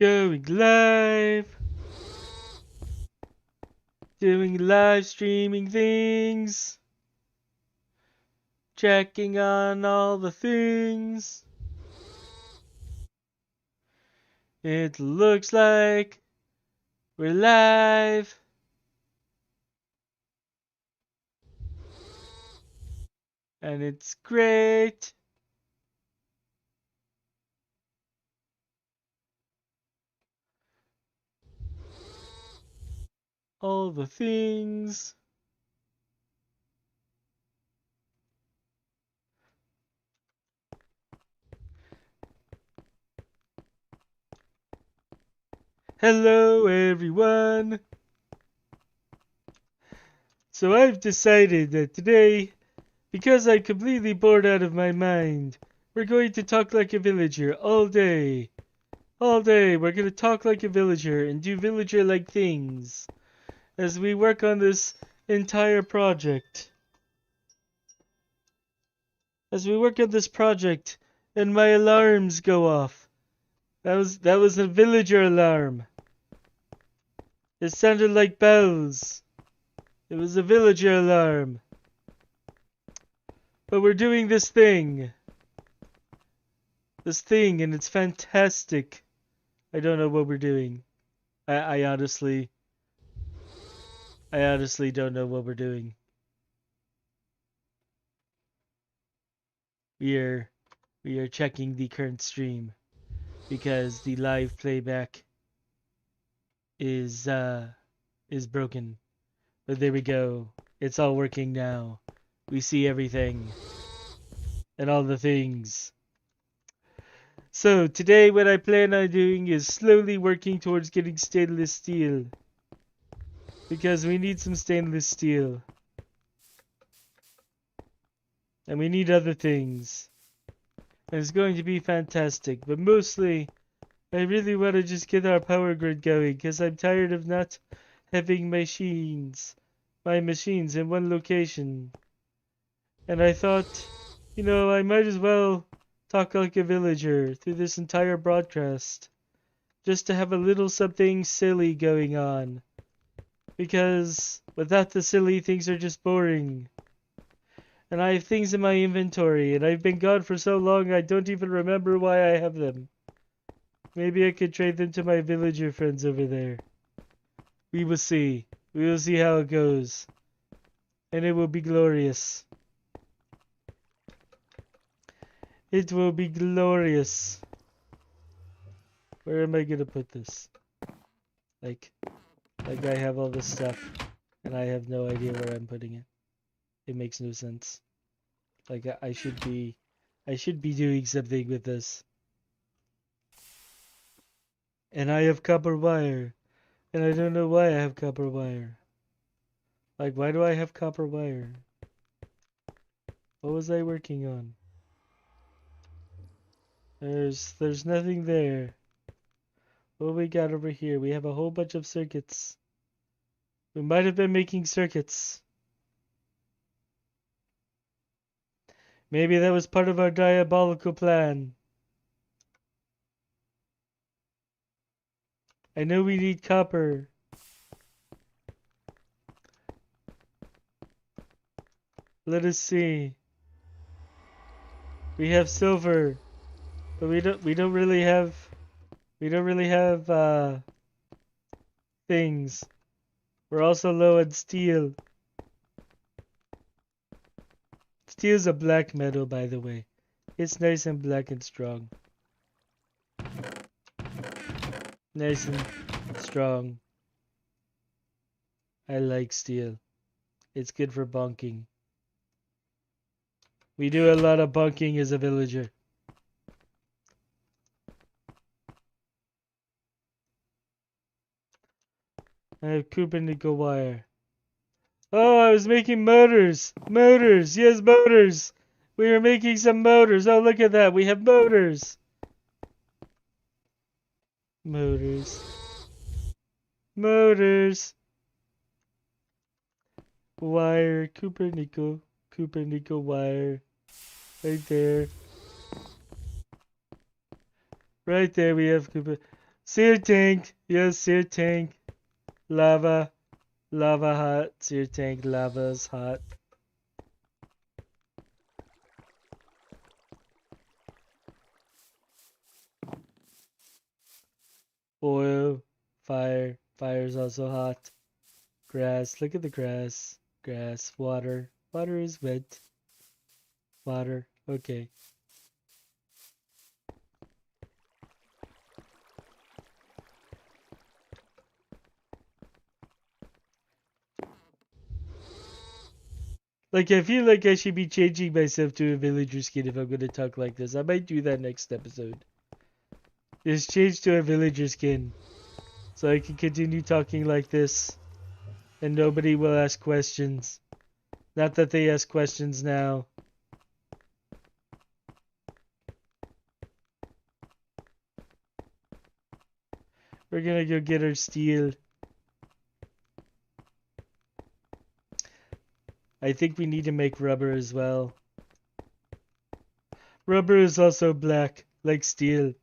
Going live. Doing live streaming things. Checking on all the things. It looks like we're live. And it's great. All the things. Hello everyone. So I've decided that today, because I'm completely bored out of my mind, we're going to talk like a villager all day. All day we're going to talk like a villager and do villager-like things as we work on this entire project. As we work on this project and my alarms go off. That was a villager alarm. It sounded like bells. It was a villager alarm. But we're doing this thing. This thing, and it's fantastic. I don't know what we're doing. I honestly don't know what we're doing. We are checking the current stream because the live playback is broken. But there we go. It's all working now. We see everything and all the things. So today what I plan on doing is slowly working towards getting stainless steel. Because we need some stainless steel. And we need other things. And it's going to be fantastic. But mostly, I really want to just get our power grid going. Because I'm tired of not having my machines in one location. And I thought, I might as well talk like a villager through this entire broadcast. Just to have a little something silly going on. Because without the silly, things are just boring. And I have things in my inventory, and I've been gone for so long I don't even remember why I have them. Maybe I could trade them to my villager friends over there. We will see. We will see how it goes. And it will be glorious. It will be glorious. Where am I gonna put this? Like I have all this stuff, and I have no idea where I'm putting it. It makes no sense. Like I should be doing something with this. And I have copper wire. And I don't know why I have copper wire. Like, why do I have copper wire? What was I working on? There's nothing there. What we got over here? We have a whole bunch of circuits. We might have been making circuits. Maybe that was part of our diabolical plan. I know we need copper. Let us see. We have silver, but we don't really have things. We're also low on steel. Steel's a black metal, by the way. It's nice and black and strong. Nice and strong. I like steel. It's good for bunking. We do a lot of bunking as a villager. I have copper nickel wire. Oh, I was making motors. Motors. Yes, motors. We were making some motors. Oh, look at that. We have motors. Motors. Motors. Wire. Copper nickel wire. Right there. Right there we have copper. Sear tank. Yes, sear tank. Lava. Lava hot. Sear tank. Lava's hot. Oil. Fire. Fire's also hot. Grass. Look at the grass. Grass. Water. Water is wet. Water. Okay. Like, I feel like I should be changing myself to a villager skin if I'm gonna talk like this. I might do that next episode. Just change to a villager skin. So I can continue talking like this. And nobody will ask questions. Not that they ask questions now. We're gonna go get our steel. I think we need to make rubber as well. Rubber is also black, like steel.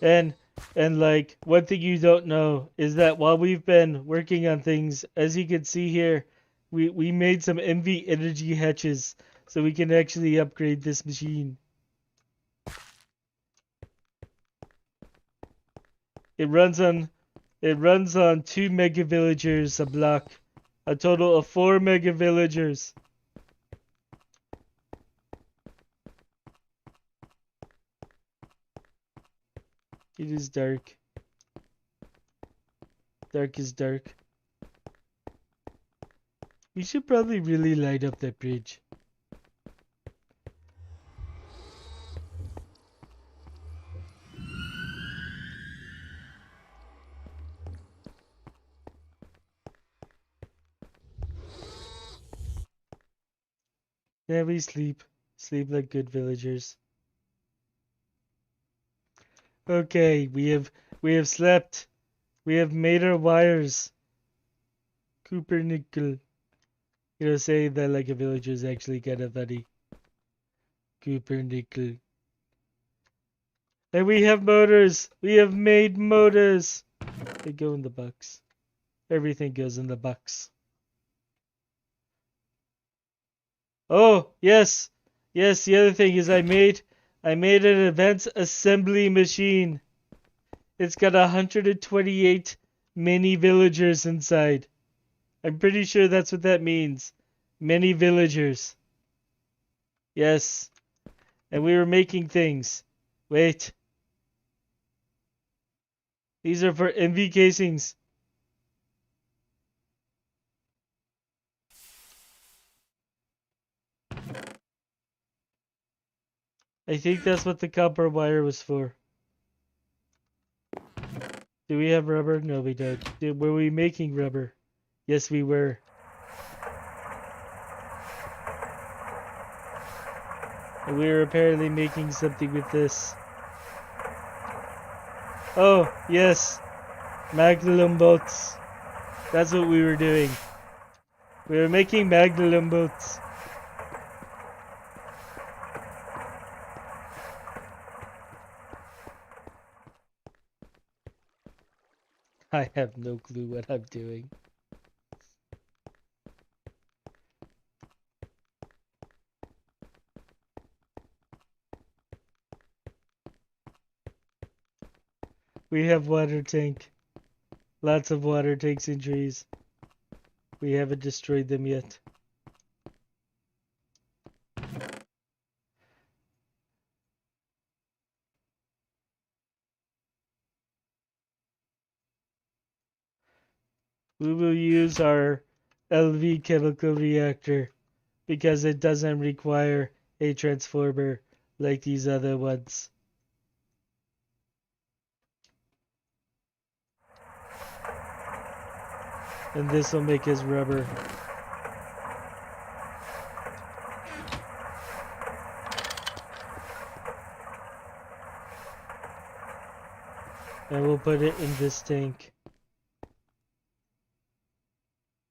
And like, one thing you don't know is that while we've been working on things, as you can see here, we made some MV energy hatches so we can actually upgrade this machine. It runs on 2 mega villagers a block. A total of 4 mega villagers. It is dark. Dark is dark. We should probably really light up that bridge. Yeah, we sleep. Sleep like good villagers. Okay, we have slept. We have made our wires. Cooper nickel. You know, say that like a villager is actually kind of funny. Cooper nickel. And we have motors. We have made motors. They go in the box. Everything goes in the box. Oh, yes. Yes, the other thing is I made an advanced assembly machine. It's got 128 mini villagers inside. I'm pretty sure that's what that means. Many villagers. Yes. And we were making things. Wait. These are for MV casings. I think that's what the copper wire was for. Do we have rubber? No, we don't. Were we making rubber? Yes, we were. And we were apparently making something with this. Oh, yes. Magnum boats. That's what we were doing. We were making Magnum boats. I have no clue what I'm doing. We have water tank. Lots of water tanks and trees. We haven't destroyed them yet. We will use our LV chemical reactor because it doesn't require a transformer like these other ones. And this will make us rubber. And we'll put it in this tank.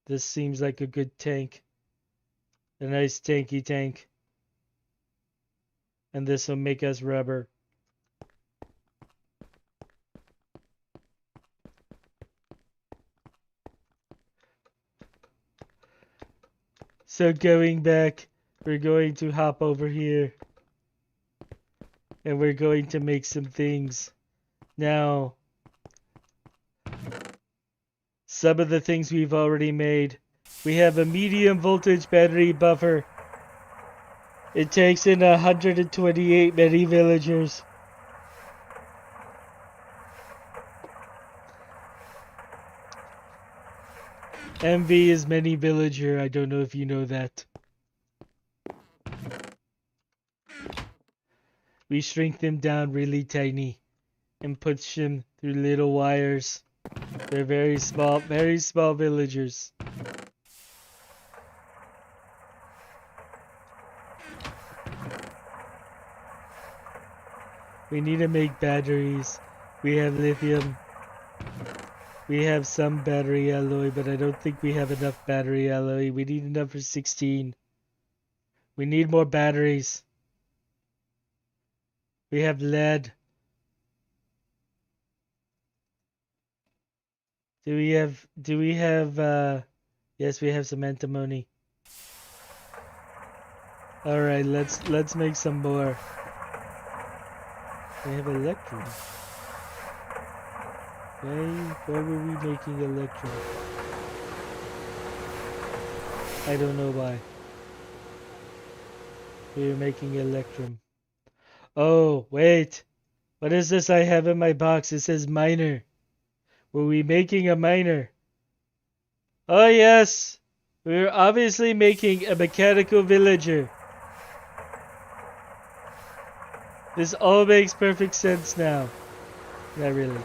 This seems like a good tank. A nice tanky tank. And this will make us rubber. So going back, we're going to hop over here. And we're going to make some things. Now, some of the things we've already made. We have a medium voltage battery buffer. It takes in 128 mini villagers. MV is many villager. I don't know if you know that. We shrink them down really tiny and push them through little wires. They're very small villagers. We need to make batteries. We have lithium. We have some battery alloy, but I don't think we have enough battery alloy. We need enough for 16. We need more batteries. We have lead. Do we have, yes, we have some antimony. Alright, let's make some more. We have electrum. Why were we making electrum? I don't know why. We were making electrum. Oh, wait. What is this I have in my box? It says miner. Were we making a miner? Oh, yes. We were obviously making a mechanical villager. This all makes perfect sense now. Not really.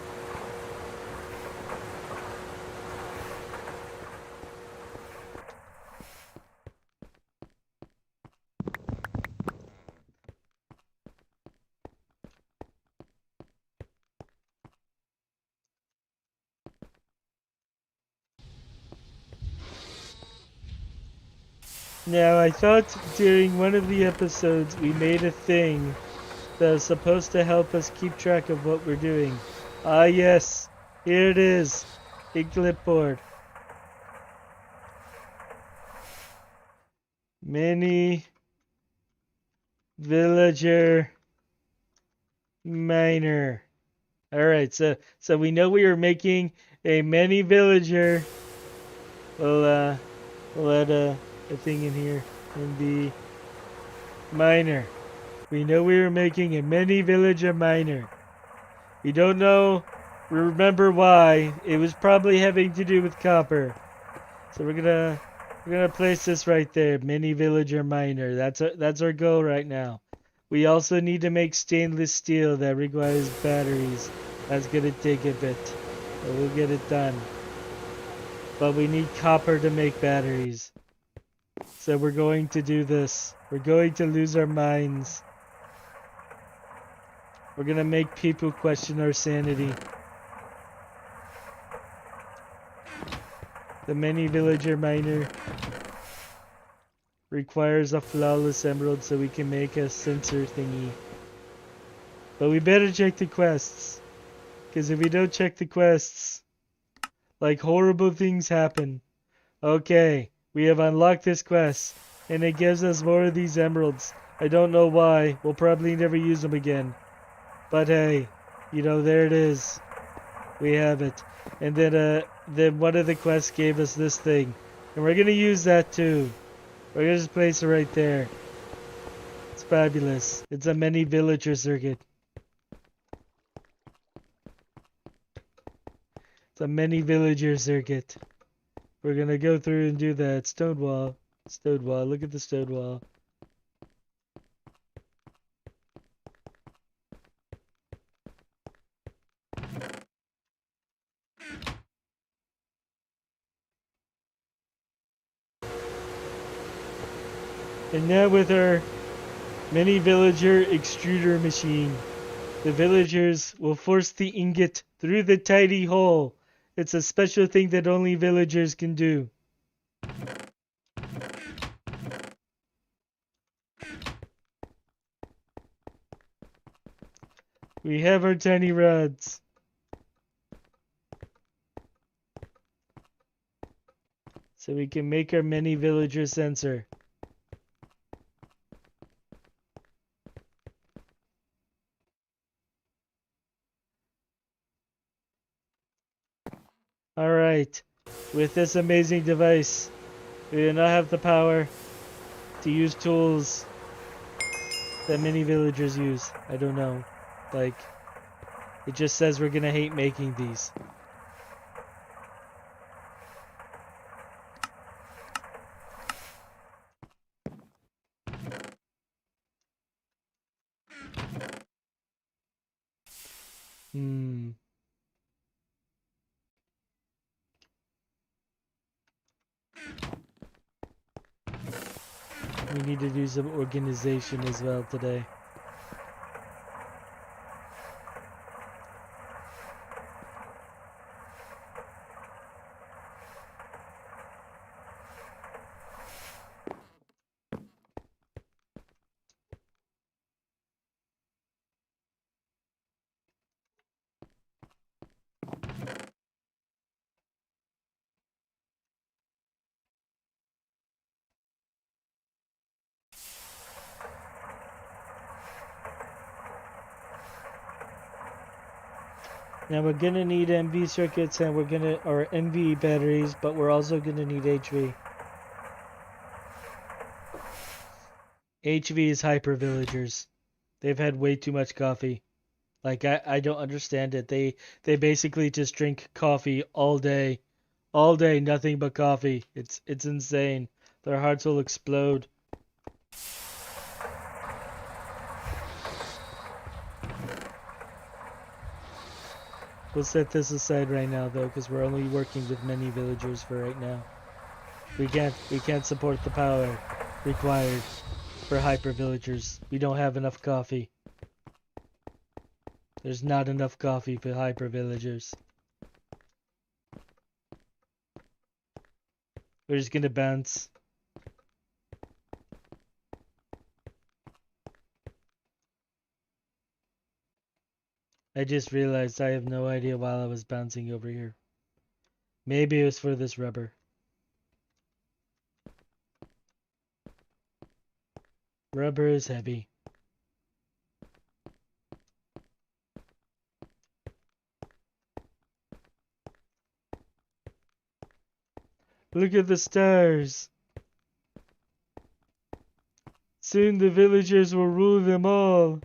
Now, I thought during one of the episodes we made a thing that was supposed to help us keep track of what we're doing. Ah, yes. Here it is. A clipboard. Mini villager miner. Alright, so we know we are making a mini villager. We'll add a thing in here in the miner. We know we were making a mini villager miner. We don't know, we remember why. It was probably having to do with copper. So we're gonna place this right there, mini villager miner. That's our goal right now. We also need to make stainless steel that requires batteries. That's gonna take a bit, but we'll get it done. But we need copper to make batteries. So we're going to do this. We're going to lose our minds. We're gonna make people question our sanity. The mini villager miner requires a flawless emerald so we can make a sensor thingy. But we better check the quests. Because if we don't check the quests, like horrible things happen. Okay, we have unlocked this quest. And it gives us more of these emeralds. I don't know why. We'll probably never use them again. But hey, you know, there it is. We have it. And then one of the quests gave us this thing. And we're gonna use that too. We're gonna just place it right there. It's fabulous. It's a mini villager circuit. It's a mini villager circuit. We're gonna go through and do that. Stone wall. Stone wall. Look at the stone wall. And now with our mini villager extruder machine, the villagers will force the ingot through the tiny hole. It's a special thing that only villagers can do. We have our tiny rods. So we can make our mini villager sensor. Alright. With this amazing device, we do not have the power to use tools that many villagers use. I don't know. Like, it just says we're gonna hate making these. We need to do some organization as well today. Now we're gonna need MV circuits and or MV batteries, but we're also gonna need HV. HV is hyper villagers. They've had way too much coffee. Like I don't understand it. They basically just drink coffee all day. All day, nothing but coffee. It's insane. Their hearts will explode. We'll set this aside right now though, because we're only working with many villagers for right now. We can't support the power required for hyper villagers. We don't have enough coffee. There's not enough coffee for hyper villagers. We're just gonna bounce. I just realized I have no idea why I was bouncing over here. Maybe it was for this rubber. Rubber is heavy. Look at the stars. Soon the villagers will rule them all.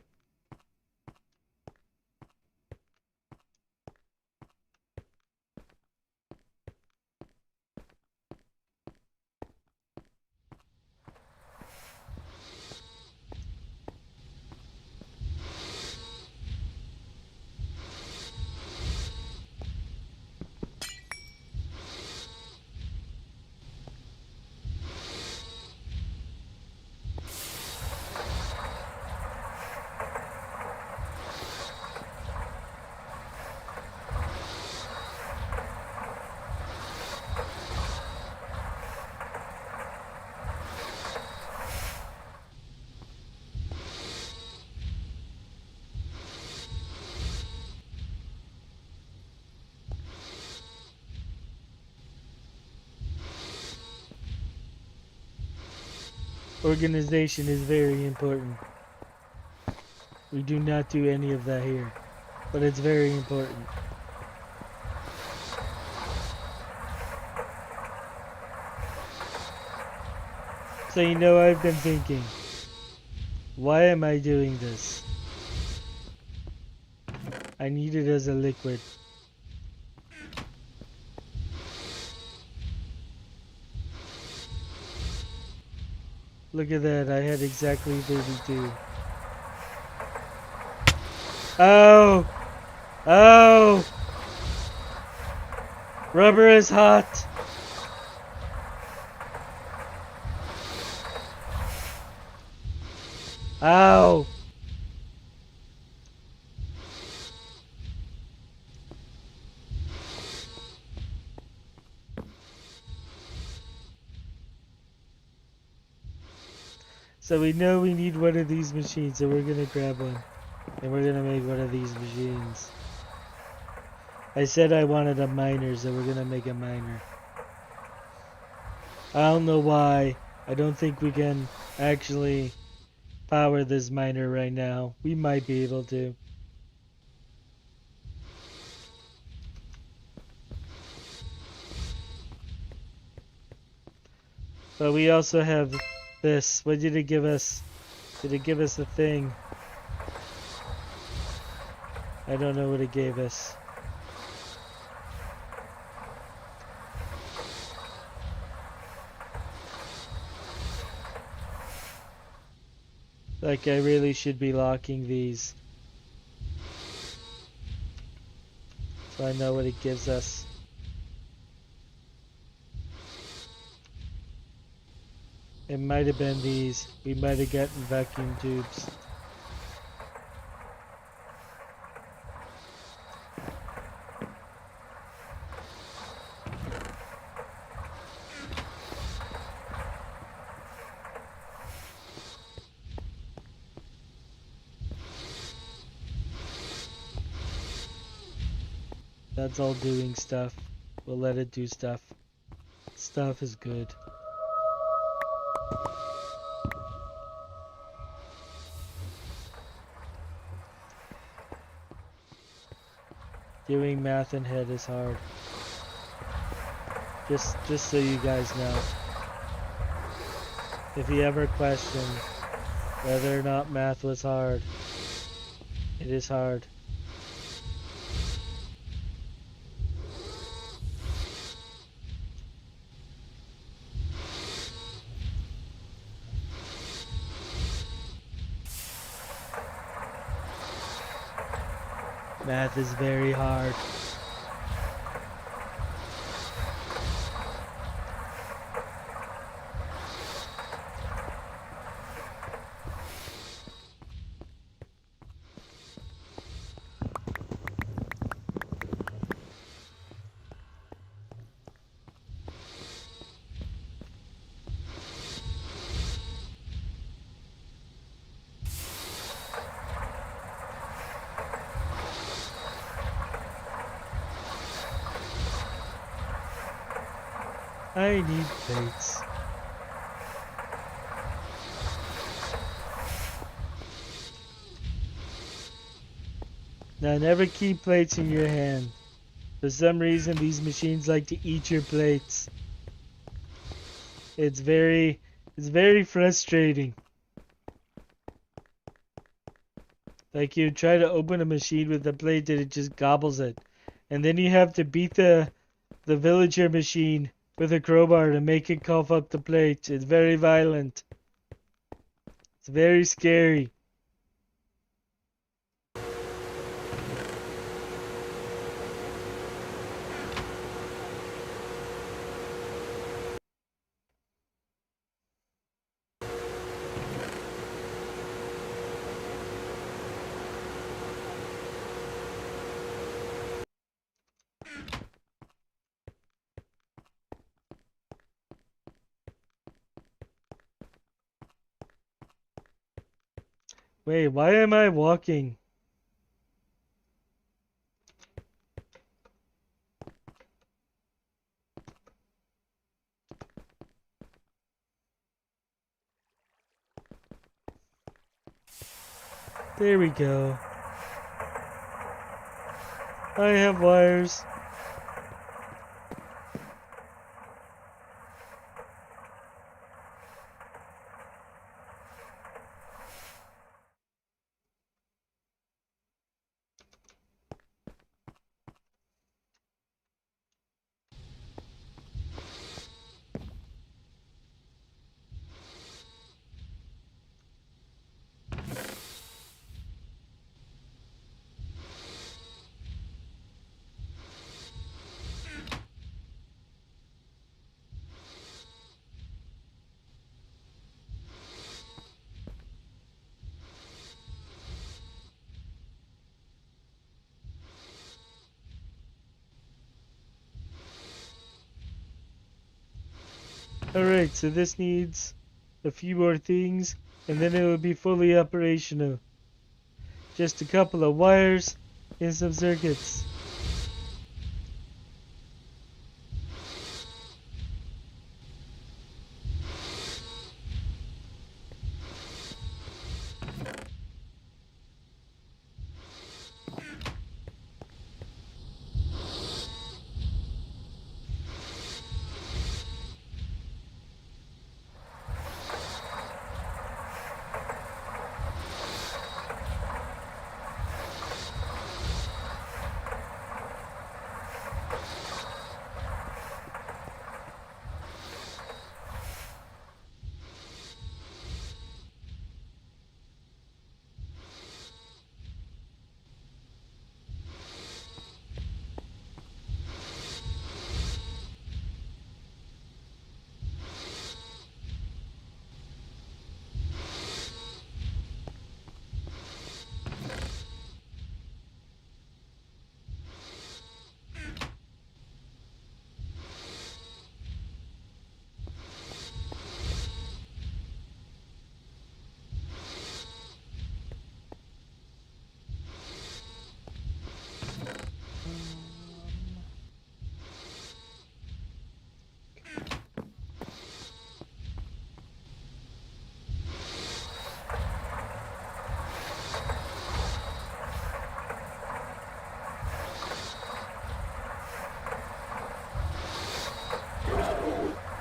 Organization is very important. We do not do any of that here, but it's very important. So you know, I've been thinking, why am I doing this? I need it as a liquid. Look at that, I had exactly 32. Oh! Oh! Rubber is hot! Ow! So we know we need one of these machines, so we're gonna grab one. And we're gonna make one of these machines. I said I wanted a miner, so we're gonna make a miner. I don't know why. I don't think we can actually power this miner right now. We might be able to. But we also have this. What did it give us? Did it give us a thing? I don't know what it gave us. Like, I really should be locking these. So I know what it gives us. It might have been these. We might have gotten vacuum tubes. That's all doing stuff. We'll let it do stuff. Stuff is good. Doing math in head is hard. Just so you guys know. If you ever question whether or not math was hard, it is hard. Math is very hard. I need plates. Now never keep plates in your hand. For some reason these machines like to eat your plates. It's very frustrating. Like you try to open a machine with a plate and it just gobbles it. And then you have to beat the villager machine with a crowbar to make it cough up the plate. It's very violent. It's very scary. Wait, why am I walking? There we go. I have wires. Alright, so this needs a few more things, and then it will be fully operational. Just a couple of wires and some circuits.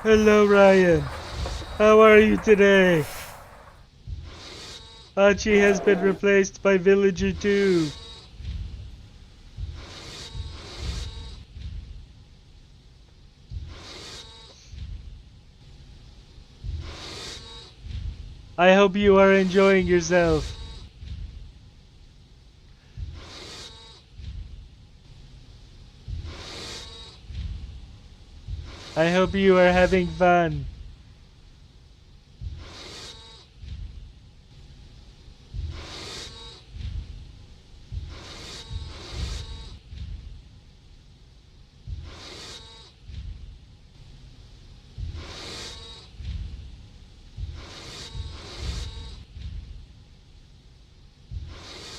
Hello, Ryan. How are you today? Hachi has been replaced by Villager 2. I hope you are enjoying yourself. I hope you are having fun.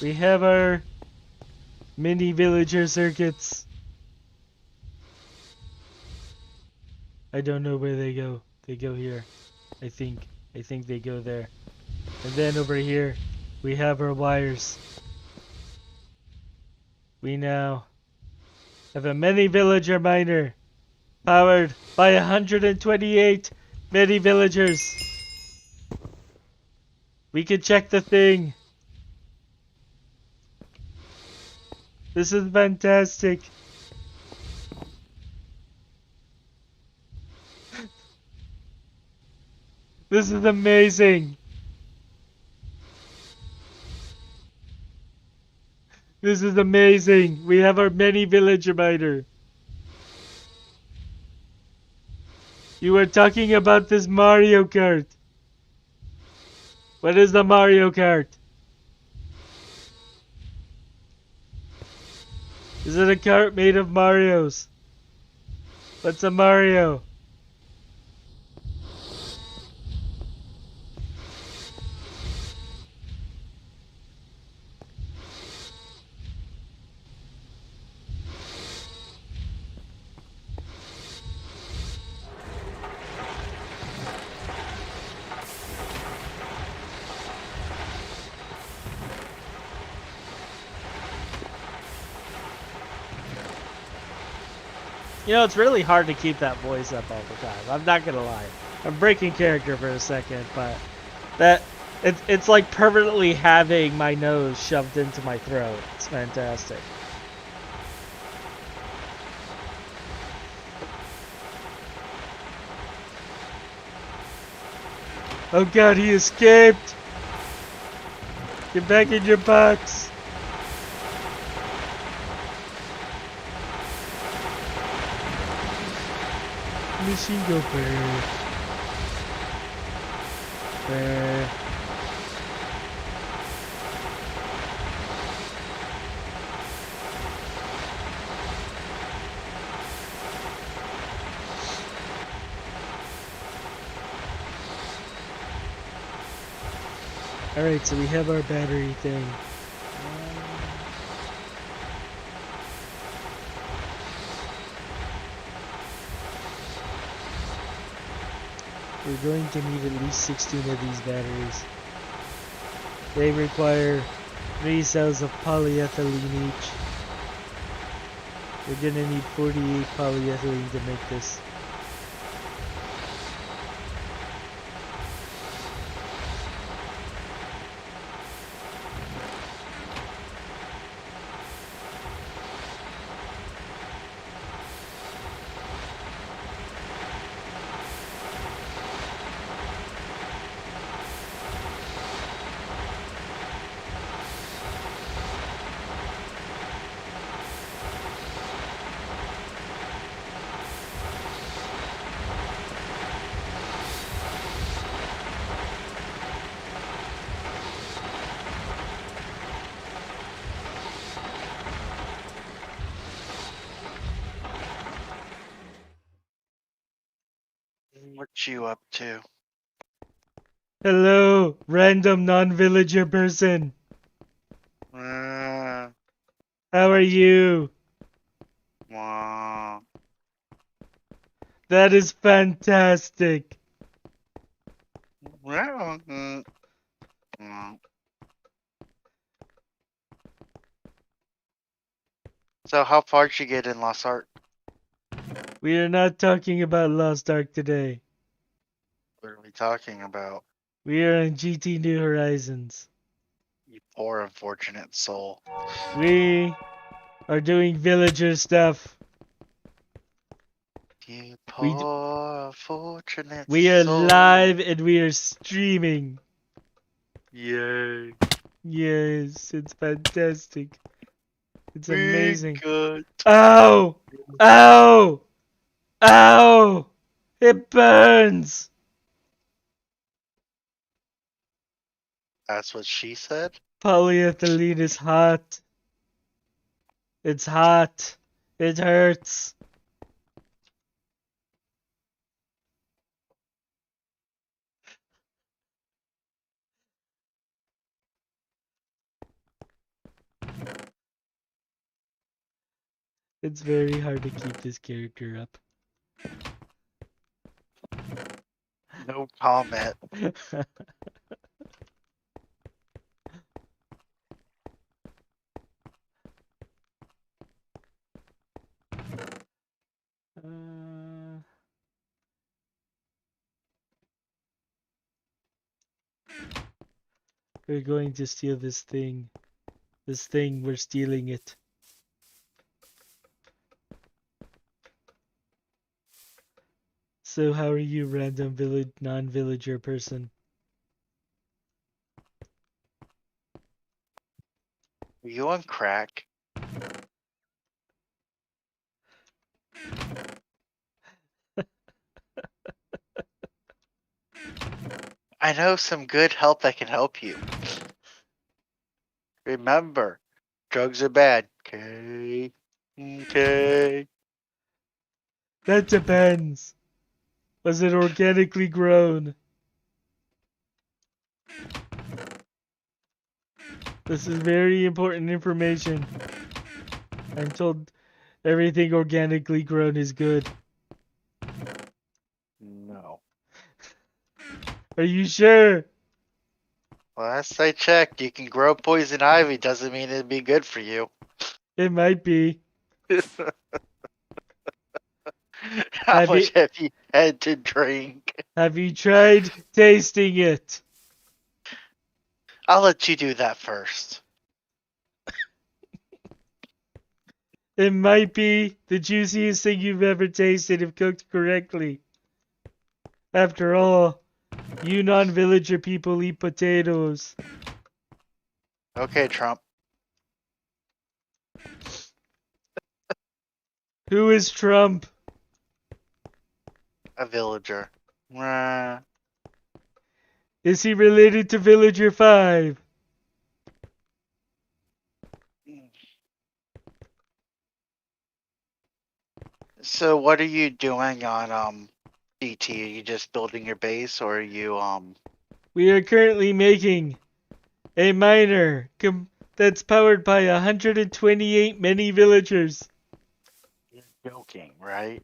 We have our mini villager circuits. I don't know where they go. They go here. I think they go there. And then over here, we have our wires. We now have a mini villager miner powered by 128 mini villagers. We can check the thing. This is fantastic. This is amazing. This is amazing. We have our mini villager miner. You were talking about this Mario Kart. What is the Mario Kart? Is it a kart made of Marios? What's a Mario? You know, it's really hard to keep that voice up all the time. I'm not gonna lie. I'm breaking character for a second, but it's like permanently having my nose shoved into my throat. It's fantastic. Oh god, he escaped! Get back in your box! Machine go bird. Alright, so we have our battery thing. We're going to need at least 16 of these batteries. They require 3 cells of polyethylene each. We're gonna need 48 polyethylene to make this. What you up to? Hello, random non-villager person. Uh, How are you? wow. That is fantastic. Well, mm. So how far did you get in Lost Ark? We are not talking about Lost Ark today. What are we talking about? We are on GT New Horizons. You poor unfortunate soul. We are doing villager stuff. You We poor unfortunate we are soul. live and we are streaming. Yay. Yes, it's fantastic. It's amazing. Good. Ow! Ow! Ow! It burns! That's what she said? Polyethylene is hot. It's hot. It hurts. It's very hard to keep this character up. No comment. We're going to steal this thing. This thing, we're stealing it. So how are you, random non-villager person? Are you on crack? I know some good help that can help you. Remember, drugs are bad. Okay. Okay. That depends. Was it organically grown? This is very important information. I'm told everything organically grown is good. No. Are you sure? Last I checked, you can grow poison ivy. Doesn't mean it'd be good for you. It might be. How much have you had to drink? Have you tried tasting it? I'll let you do that first. It might be the juiciest thing you've ever tasted if cooked correctly. After all, you non-villager people eat potatoes. Okay, Trump. Who is Trump? A villager. Is he related to Villager 5? So what are you doing on DT? Are you just building your base, or are you We are currently making a miner that's powered by 128 mini villagers. You're joking, right?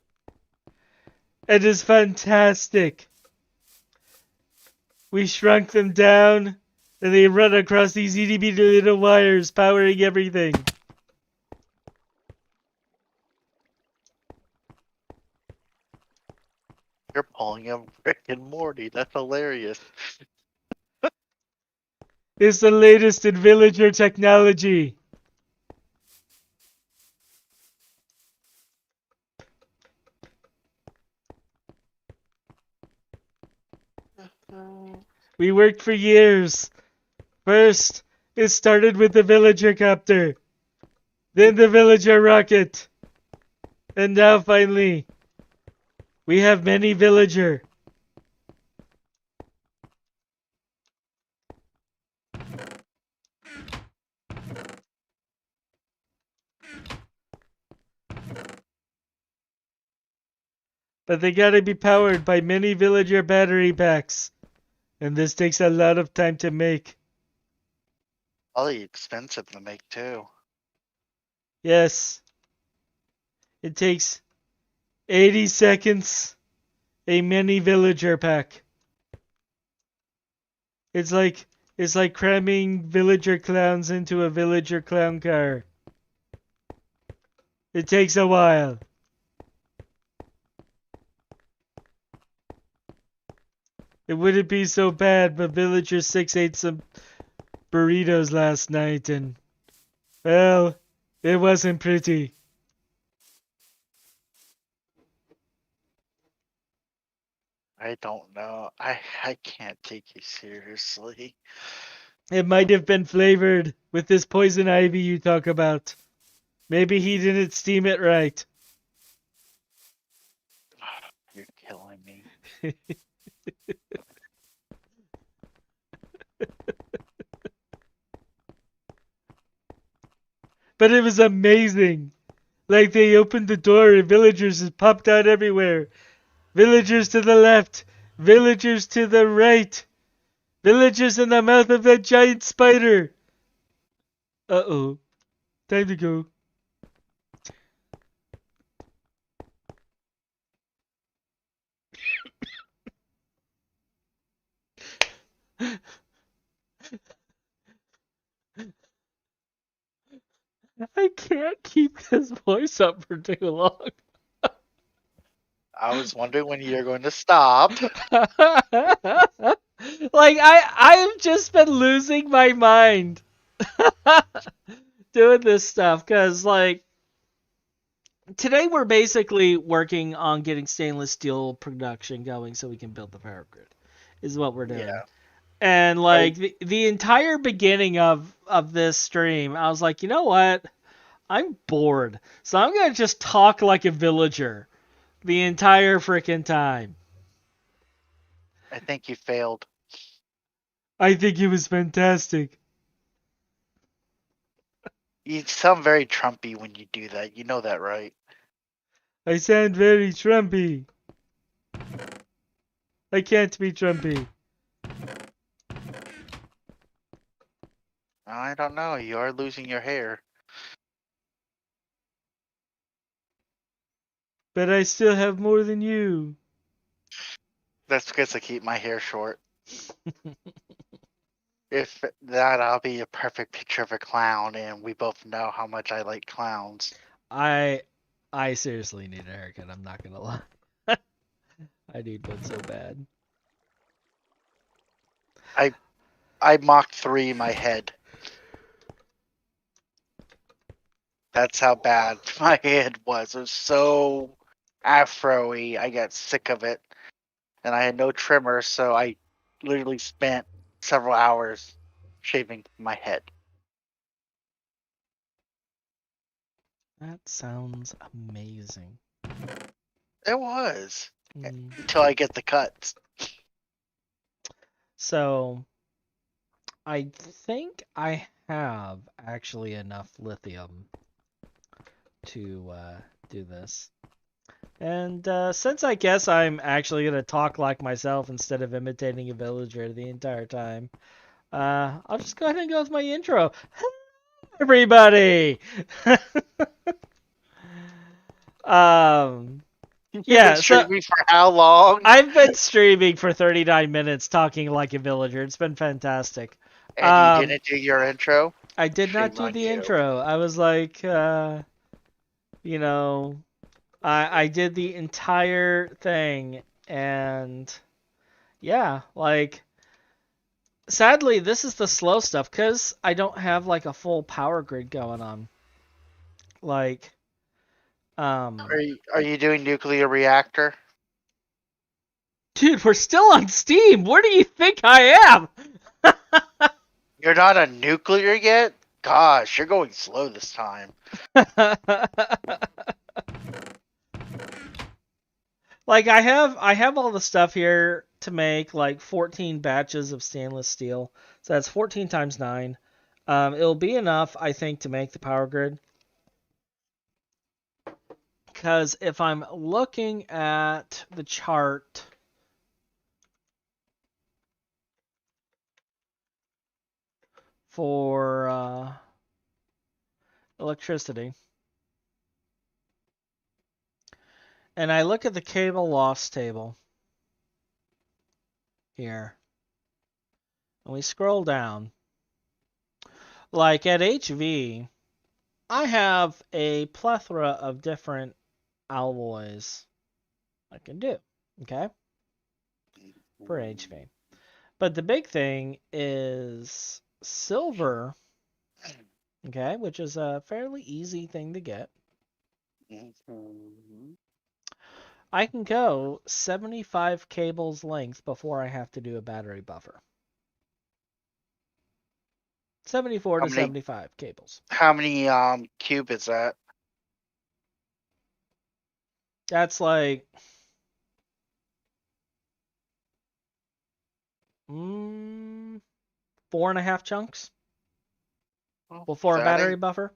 It is fantastic. We shrunk them down, and they run across these itty bitty little wires, powering everything. You're pulling a Rick and Morty. That's hilarious. It's the latest in villager technology. We worked for years. First, it started with the villager copter, then the villager rocket, and now finally, we have many villager. But they gotta be powered by many villager battery packs, and this takes a lot of time to make. Probably expensive to make too. Yes, it takes 80 seconds a mini villager pack. It's like cramming villager clowns into a villager clown car. It takes a while. It wouldn't be so bad, but Villager 6 ate some burritos last night and, well, it wasn't pretty. I don't know. I can't take you seriously. It might have been flavored with this poison ivy you talk about. Maybe he didn't steam it right. You're killing me. But it was amazing. Like they opened the door and villagers just popped out everywhere. Villagers to the left, villagers to the right, villagers in the mouth of that giant spider. Uh-oh. Time to go. I can't keep this voice up for too long. I was wondering when you're going to stop. Like I've just been losing my mind doing this stuff because like today we're basically working on getting stainless steel production going so we can build the power grid is what we're doing. Yeah. And like the entire beginning of this stream, I was like, you know what? I'm bored. So I'm gonna just talk like a villager the entire freaking time. I think you failed. I think it was fantastic. You sound very Trumpy when you do that. You know that, right? I sound very Trumpy. I can't be Trumpy. I don't know. You are losing your hair. But I still have more than you. That's because I keep my hair short. If that, I'll be a perfect picture of a clown, and we both know how much I like clowns. I seriously need a haircut, I'm not gonna lie. I need one so bad. I Mach 3 in my head. That's how bad my head was. It was so afro-y. I got sick of it. And I had no trimmer, so I literally spent several hours shaving my head. That sounds amazing. It was. Mm. Until I get the cuts. So, I think I have actually enough lithium to do this. And since I guess I'm actually going to talk like myself instead of imitating a villager the entire time, I'll just go ahead and go with my intro. Hello, everybody! um, You've been Yeah, so streaming for how long? I've been streaming for 39 minutes talking like a villager. It's been fantastic. And you Um, didn't do your intro? I did not Shame do on the you. intro. I was like, you know, I did the entire thing, and yeah, like sadly this is the slow stuff because I don't have like a full power grid going on. Like, um, Are you doing nuclear reactor? dude, we're still on Steam. Where do you think I am? You're not a nuclear yet? Gosh, you're going slow this time. Like I have all the stuff here to make like 14 batches of stainless steel. So that's 14 times 9. It'll be enough, I think, to make the power grid. Because if I'm looking at the chart for electricity, and I look at the cable loss table here, and we scroll down, like at HV, I have a plethora of different alloys I can do, okay, for HV. But the big thing is silver, okay, which is a fairly easy thing to get. I can go 75 cables length before I have to do a battery buffer. 74 How to many 75 cables. how many cube is that? That's like 4.5 chunks Well, before a that battery ain't buffer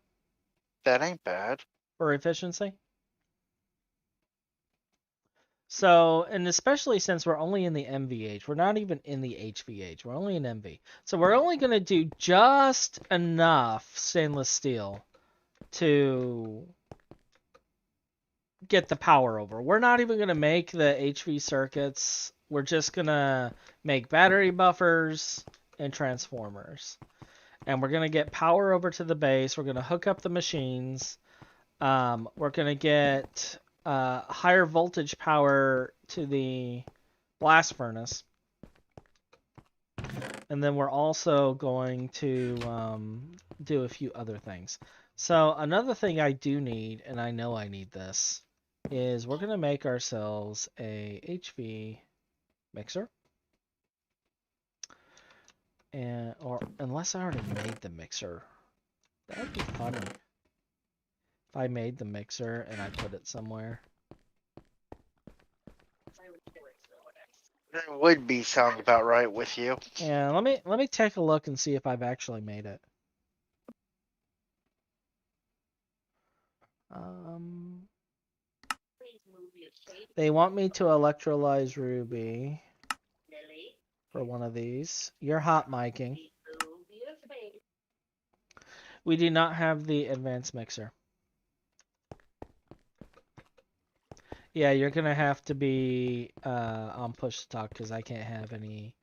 that ain't bad. for efficiency. So, and especially since we're only in the MVH, we're not even in the HVH, we're only in MV. So we're only going to do just enough stainless steel to get the power over. We're not even going to make the HV circuits. We're just going to make battery buffers and transformers. And we're going to get power over to the base. We're going to hook up the machines. We're going to get higher voltage power to the blast furnace. And then we're also going to do a few other things. So another thing I do need, and I know I need this, is we're going to make ourselves a HV mixer. And or unless I already made the mixer. That would be funny. If I made the mixer and I put it somewhere. That would be sound about right with you. Yeah, let me take a look and see if I've actually made it. They want me to electrolyze Ruby for one of these. You're hot miking. We do not have the advanced mixer. Yeah, you're gonna have to be on push to talk because I can't have any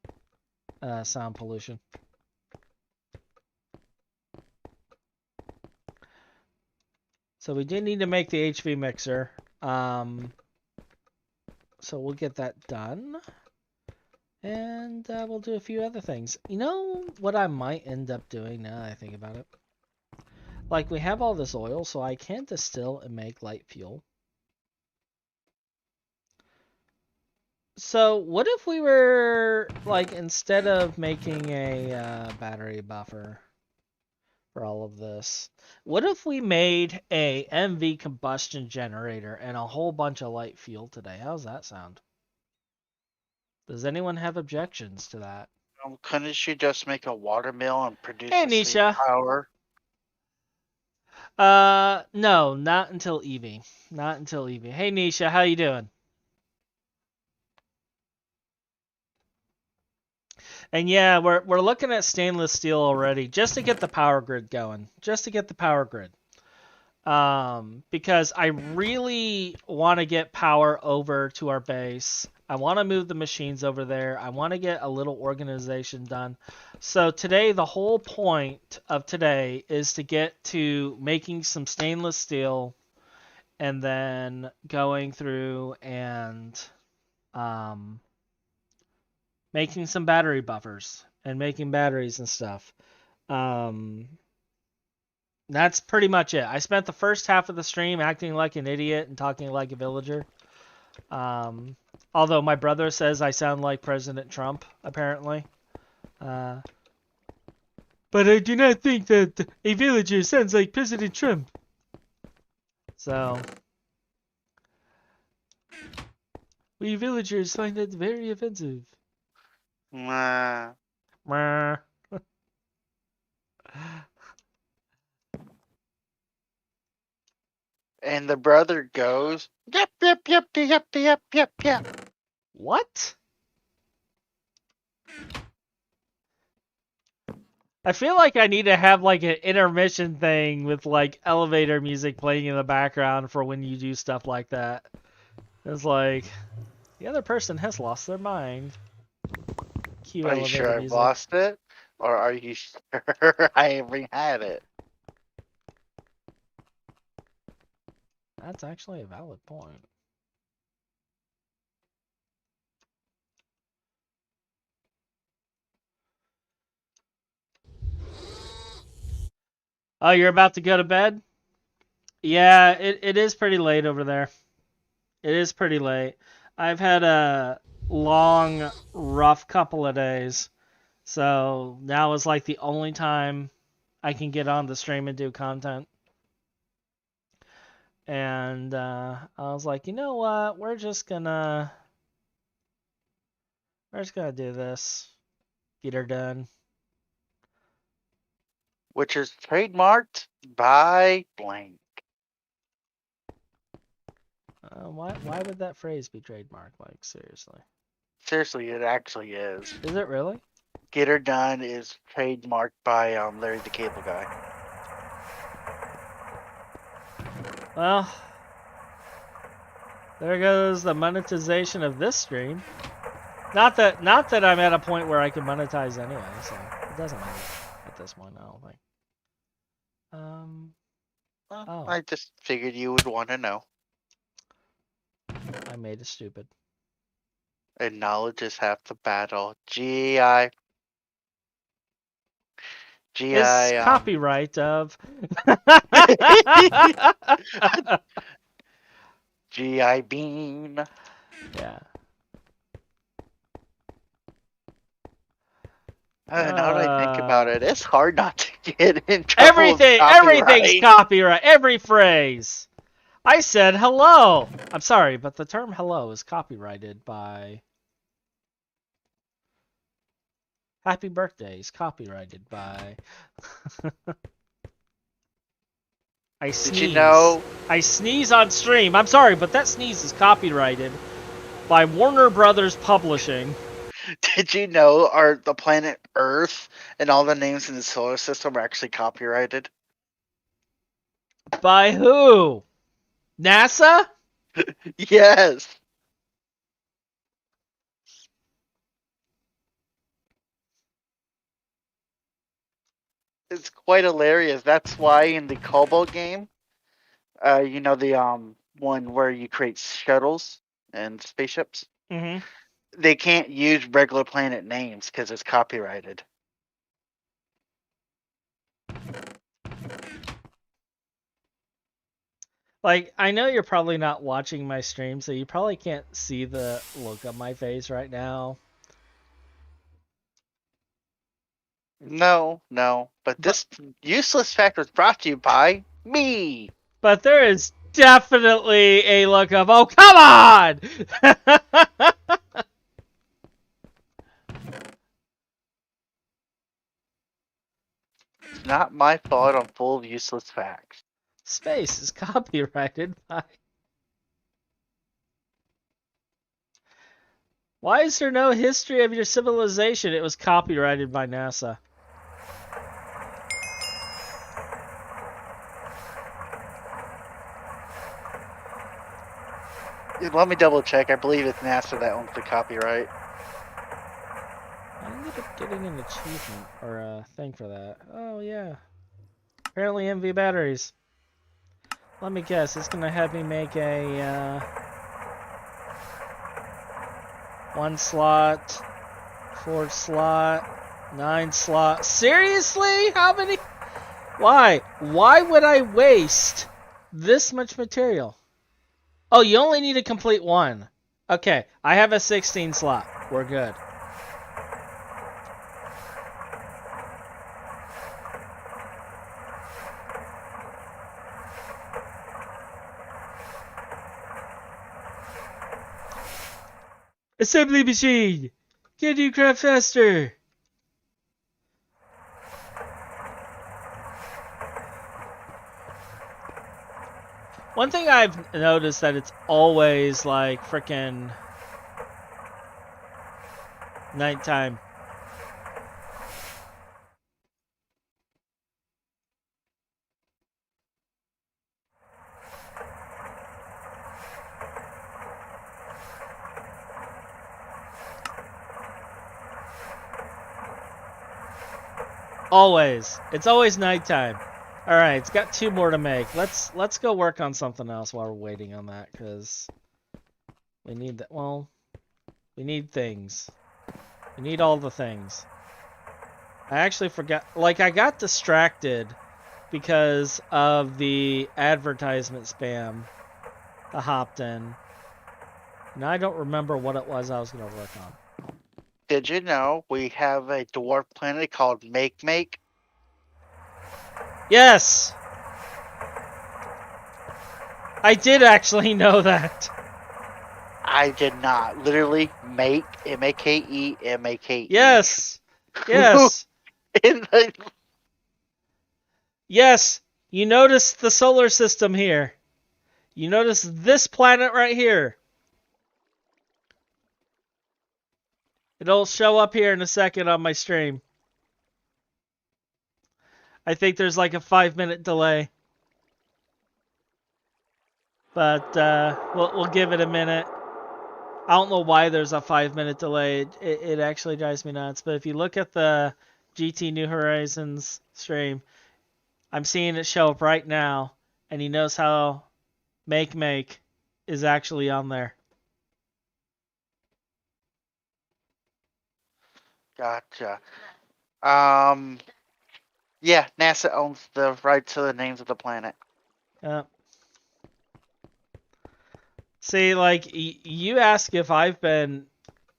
sound pollution. So we did need to make the HV mixer. So we'll get that done. And we'll do a few other things. You know what I might end up doing now that I think about it? Like, we have all this oil, so I can distill and make light fuel. So what if we were, like, instead of making a battery buffer for all of this, what if we made a MV combustion generator and a whole bunch of light fuel today? How's that sound? Does anyone have objections to that? Couldn't you just make a water mill and produce Hey, the same Nisha. power? No, not until Eevee. Not until Eevee. Hey, Nisha, how you doing? And yeah, we're looking at stainless steel already, just to get the power grid going. Just to get the power grid. Because I really want to get power over to our base. I want to move the machines over there. I want to get a little organization done. So today, the whole point of today is to get to making some stainless steel and then going through and making some battery buffers and making batteries and stuff. That's pretty much it. I spent the first half of the stream acting like an idiot and talking like a villager. Although my brother says I sound like President Trump, apparently. But I do not think that a villager sounds like President Trump. So, we villagers find that very offensive. Nah. And the brother goes, yep, yep, yep, yep, yep, yep, yep. What? I feel like I need to have like an intermission thing with like elevator music playing in the background for when you do stuff like that. It's like the other person has lost their mind. Cue Are you elevator sure I've music. lost it? Or are you sure I haven't had it? That's actually a valid point. Oh, you're about to go to bed? Yeah, it is pretty late over there. It is pretty late. I've had a long, rough couple of days. So now is like the only time I can get on the stream and do content. And I was like, you know what? We're just gonna do this. Get her done. Which is trademarked by blank. Why would that phrase be trademarked? Like, seriously. Seriously, it actually is. Is it really? Get Her Done is trademarked by Larry the Cable Guy. Well, there goes the monetization of this stream. Not that I'm at a point where I can monetize anyway, so it doesn't matter at this point, I don't think. Well, I just figured you would want to know. I made it stupid. And knowledge is half the battle. G.I. It's copyright of G.I. Bean. Yeah. Now that I think about it, it's hard not to get in trouble. Everything's copyright. Every phrase. I said hello. I'm sorry, but the term hello is copyrighted by. Happy birthday is copyrighted by. I sneeze. Did you know? I sneeze on stream. I'm sorry, but that sneeze is copyrighted by Warner Brothers Publishing. Did you know the planet Earth and all the names in the solar system are actually copyrighted? By who? NASA? Yes. It's quite hilarious. That's why in the Cobalt game, you know the one where you create shuttles and spaceships. Mm-hmm. They can't use regular planet names because it's copyrighted. Like, I know you're probably not watching my stream, so you probably can't see the look on my face right now. No. But this useless fact was brought to you by me. But there is definitely a look of, oh, come on! It's not my fault I'm full of useless facts. Space is copyrighted by... Why is there no history of your civilization? It was copyrighted by NASA. Let me double check. I believe it's NASA that owns the copyright. I ended up getting an achievement or a thing for that. Oh yeah. Apparently MV batteries. Let me guess, it's gonna have me make a 1 slot, 4 slot, 9 slot. Seriously? How many? Why? Why would I waste this much material? Oh, you only need to complete 1. Okay, I have a 16 slot. We're good. Assembly machine! Can you craft faster? One thing I've noticed that it's always like frickin' nighttime. Always. It's always nighttime. All right, it's got 2 more to make. Let's go work on something else while we're waiting on that, because we need that. Well, we need things. We need all the things. I actually forgot. Like, I got distracted because of the advertisement spam that hopped in. Now I don't remember what it was I was going to work on. Did you know we have a dwarf planet called Make? Yes! I did actually know that. I did not. Literally, make, M-A-K-E, M-A-K-E. Yes! Yes! In the... Yes! You notice the solar system here. You notice this planet right here. It'll show up here in a second on my stream. I think there's like a 5-minute delay. But we'll give it a minute. I don't know why there's a 5-minute delay. It actually drives me nuts. But if you look at the GT New Horizons stream, I'm seeing it show up right now. And he knows how Make is actually on there. Gotcha. Yeah, NASA owns the right to the names of the planet. See, like, you ask if I've been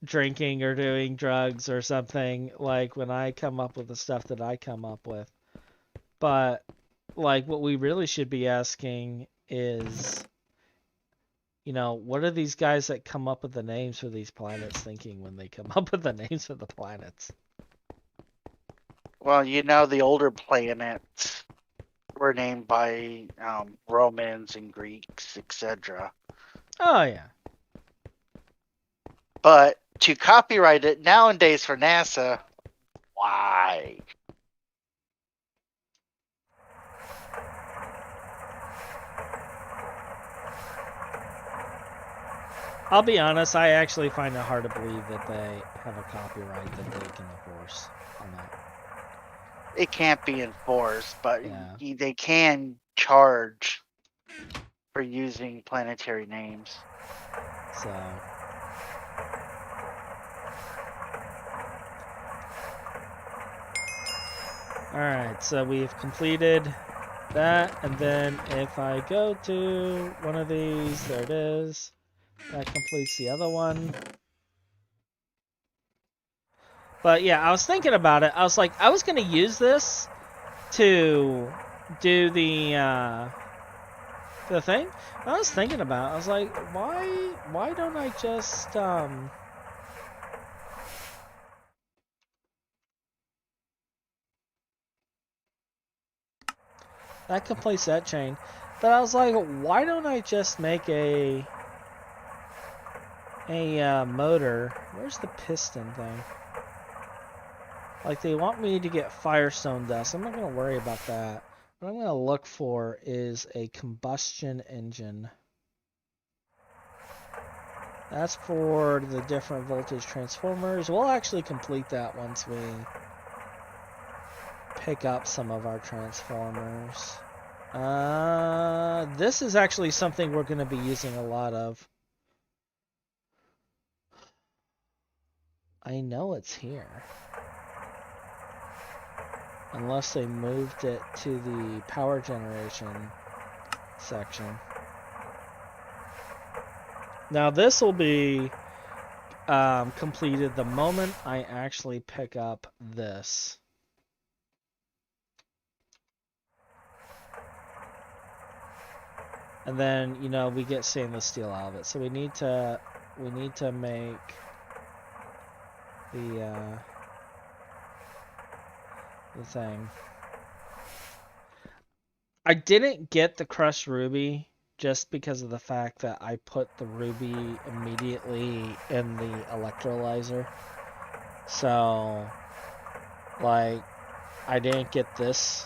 drinking or doing drugs or something, like, when I come up with the stuff that I come up with. But, like, what we really should be asking is, you know, what are these guys that come up with the names for these planets thinking when they come up with the names for the planets? Well, you know, the older planets were named by Romans and Greeks, etc. Oh, yeah. But to copyright it nowadays for NASA, why? I'll be honest, I actually find it hard to believe that they have a copyright that they can enforce on that. It can't be enforced, but Yeah. they can charge for using planetary names. So. Alright, so we've completed that, and then if I go to one of these, there it is. That completes the other one. But yeah, I was thinking about it. I was like, I was going to use this to do the thing. I was thinking about it. I was like, why don't I just that completes that chain. But I was like, why don't I just make a motor? Where's the piston thing? Like, they want me to get firestone dust. I'm not going to worry about that. What I'm going to look for is a combustion engine. That's for the different voltage transformers. We'll actually complete that once we pick up some of our transformers. This is actually something we're going to be using a lot of. I know it's here. Unless they moved it to the power generation section. Now this will be completed the moment I actually pick up this. And then, you know, we get stainless steel out of it. So we need to make the thing. I didn't get the crushed ruby just because of the fact that I put the ruby immediately in the electrolyzer. So, like, I didn't get this.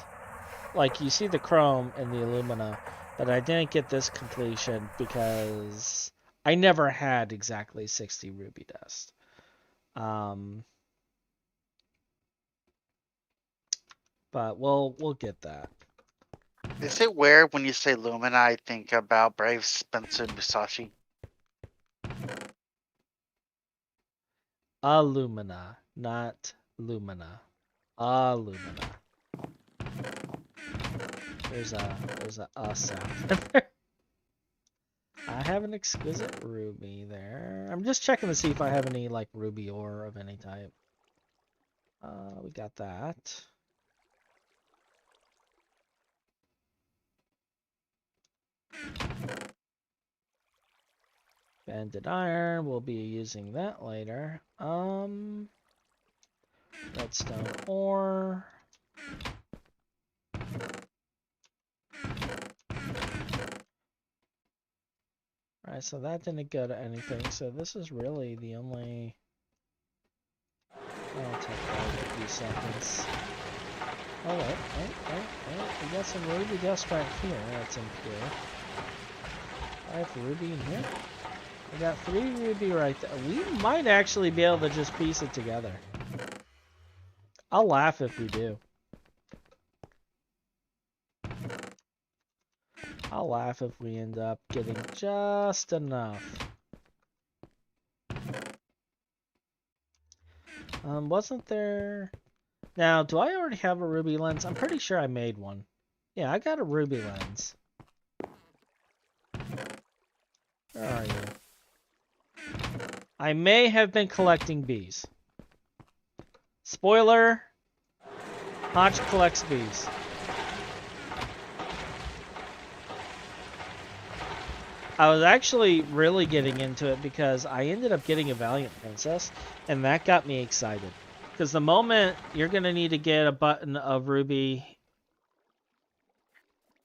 Like, you see the chrome and the alumina, but I didn't get this completion because I never had exactly 60 ruby dust. But we'll get that. Is it weird when you say Lumina, I think about Brave Spencer Musashi? Alumina, not Lumina. Alumina. There's a sound in there. I have an exquisite ruby there. I'm just checking to see if I have any like ruby ore of any type. We got that. Banded iron, we'll be using that later. Redstone ore. Alright, so that didn't go to anything, so this is really the only... I'll take a few seconds. Oh wait, we got some ruby dust right here, that's impure. I have ruby in here. We got 3 ruby right there. We might actually be able to just piece it together. I'll laugh if we do. I'll laugh if we end up getting just enough. Wasn't there... Now, do I already have a ruby lens? I'm pretty sure I made one. Yeah, I got a ruby lens. Where are you? I may have been collecting bees. Spoiler, Hotch collects bees. I was actually really getting into it because I ended up getting a Valiant Princess, and that got me excited. Because the moment you're going to need to get a button of ruby...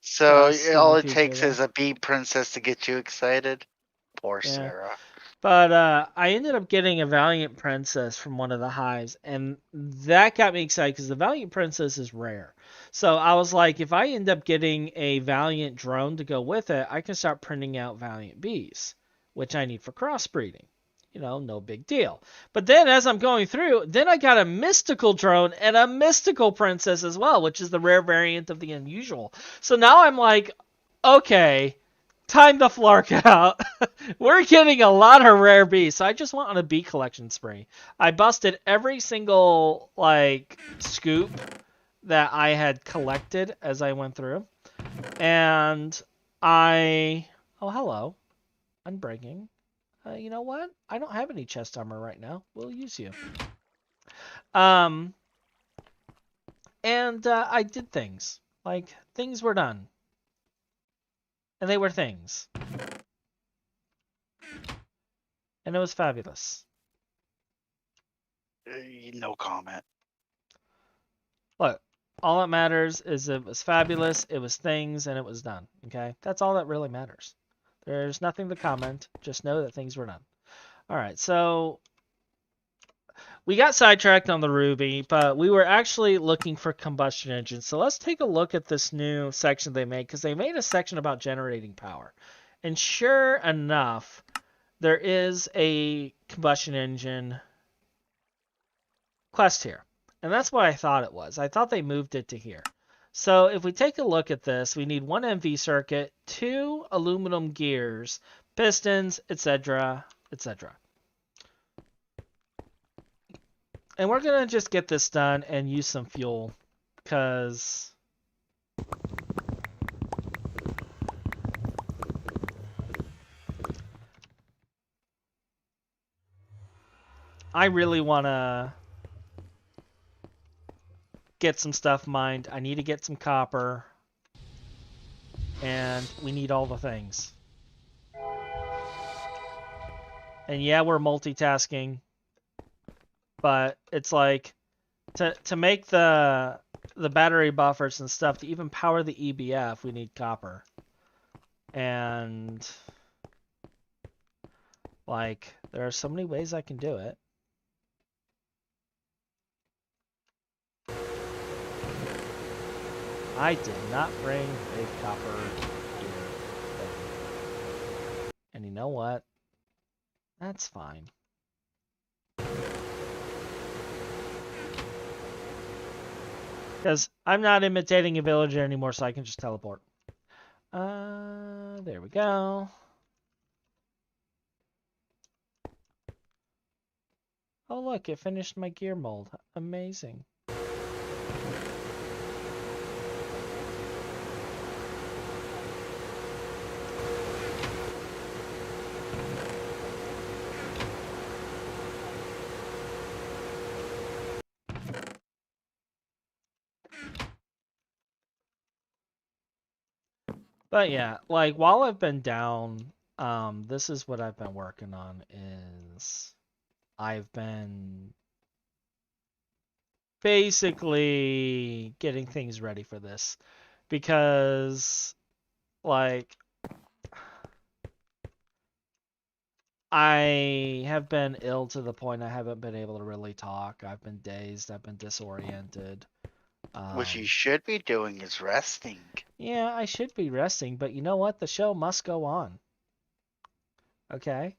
So all it takes is a bee princess to get you excited? Poor Sarah. But I ended up getting a Valiant Princess from one of the hives, and that got me excited because the Valiant Princess is rare. So I was like, if I end up getting a Valiant drone to go with it, I can start printing out Valiant bees, which I need for crossbreeding. You know, no big deal. But then as I'm going through, then I got a mystical drone and a mystical princess as well, which is the rare variant of the unusual. So now I'm like, okay, time to flark out. We're getting a lot of rare bees, so I just went on a bee collection spree. I busted every single, like, scoop that I had collected as I went through. And I... Oh, hello. Unbreaking. You know what? I don't have any chest armor right now. We'll use you. And I did things. Like, things were done. And they were things. And it was fabulous. No comment. Look, all that matters is it was fabulous, it was things, and it was done. Okay? That's all that really matters. There's nothing to comment. Just know that things were done. Alright, so... We got sidetracked on the Ruby, but we were actually looking for Combustion Engine. So let's take a look at this new section they made, because they made a section about generating power. And sure enough, there is a combustion engine quest here. And that's what I thought it was. I thought they moved it to here. So if we take a look at this, we need 1 MV circuit, 2 aluminum gears, pistons, etc., etc. And we're going to just get this done and use some fuel, because I really want to get some stuff mined. I need to get some copper, and we need all the things. And yeah, we're multitasking, but it's like to make the battery buffers and stuff, to even power the EBF, we need copper. And like, there are so many ways I can do it. I did not bring a copper gear thing. And you know what? That's fine. Because I'm not imitating a villager anymore, so I can just teleport. There we go. Oh look, it finished my gear mold. Amazing. But yeah, like while I've been down, this is what I've been working on is I've been basically getting things ready for this, because like I have been ill to the point I haven't been able to really talk. I've been dazed, I've been disoriented. What you should be doing is resting. Yeah, I should be resting, but you know what? The show must go on. Okay?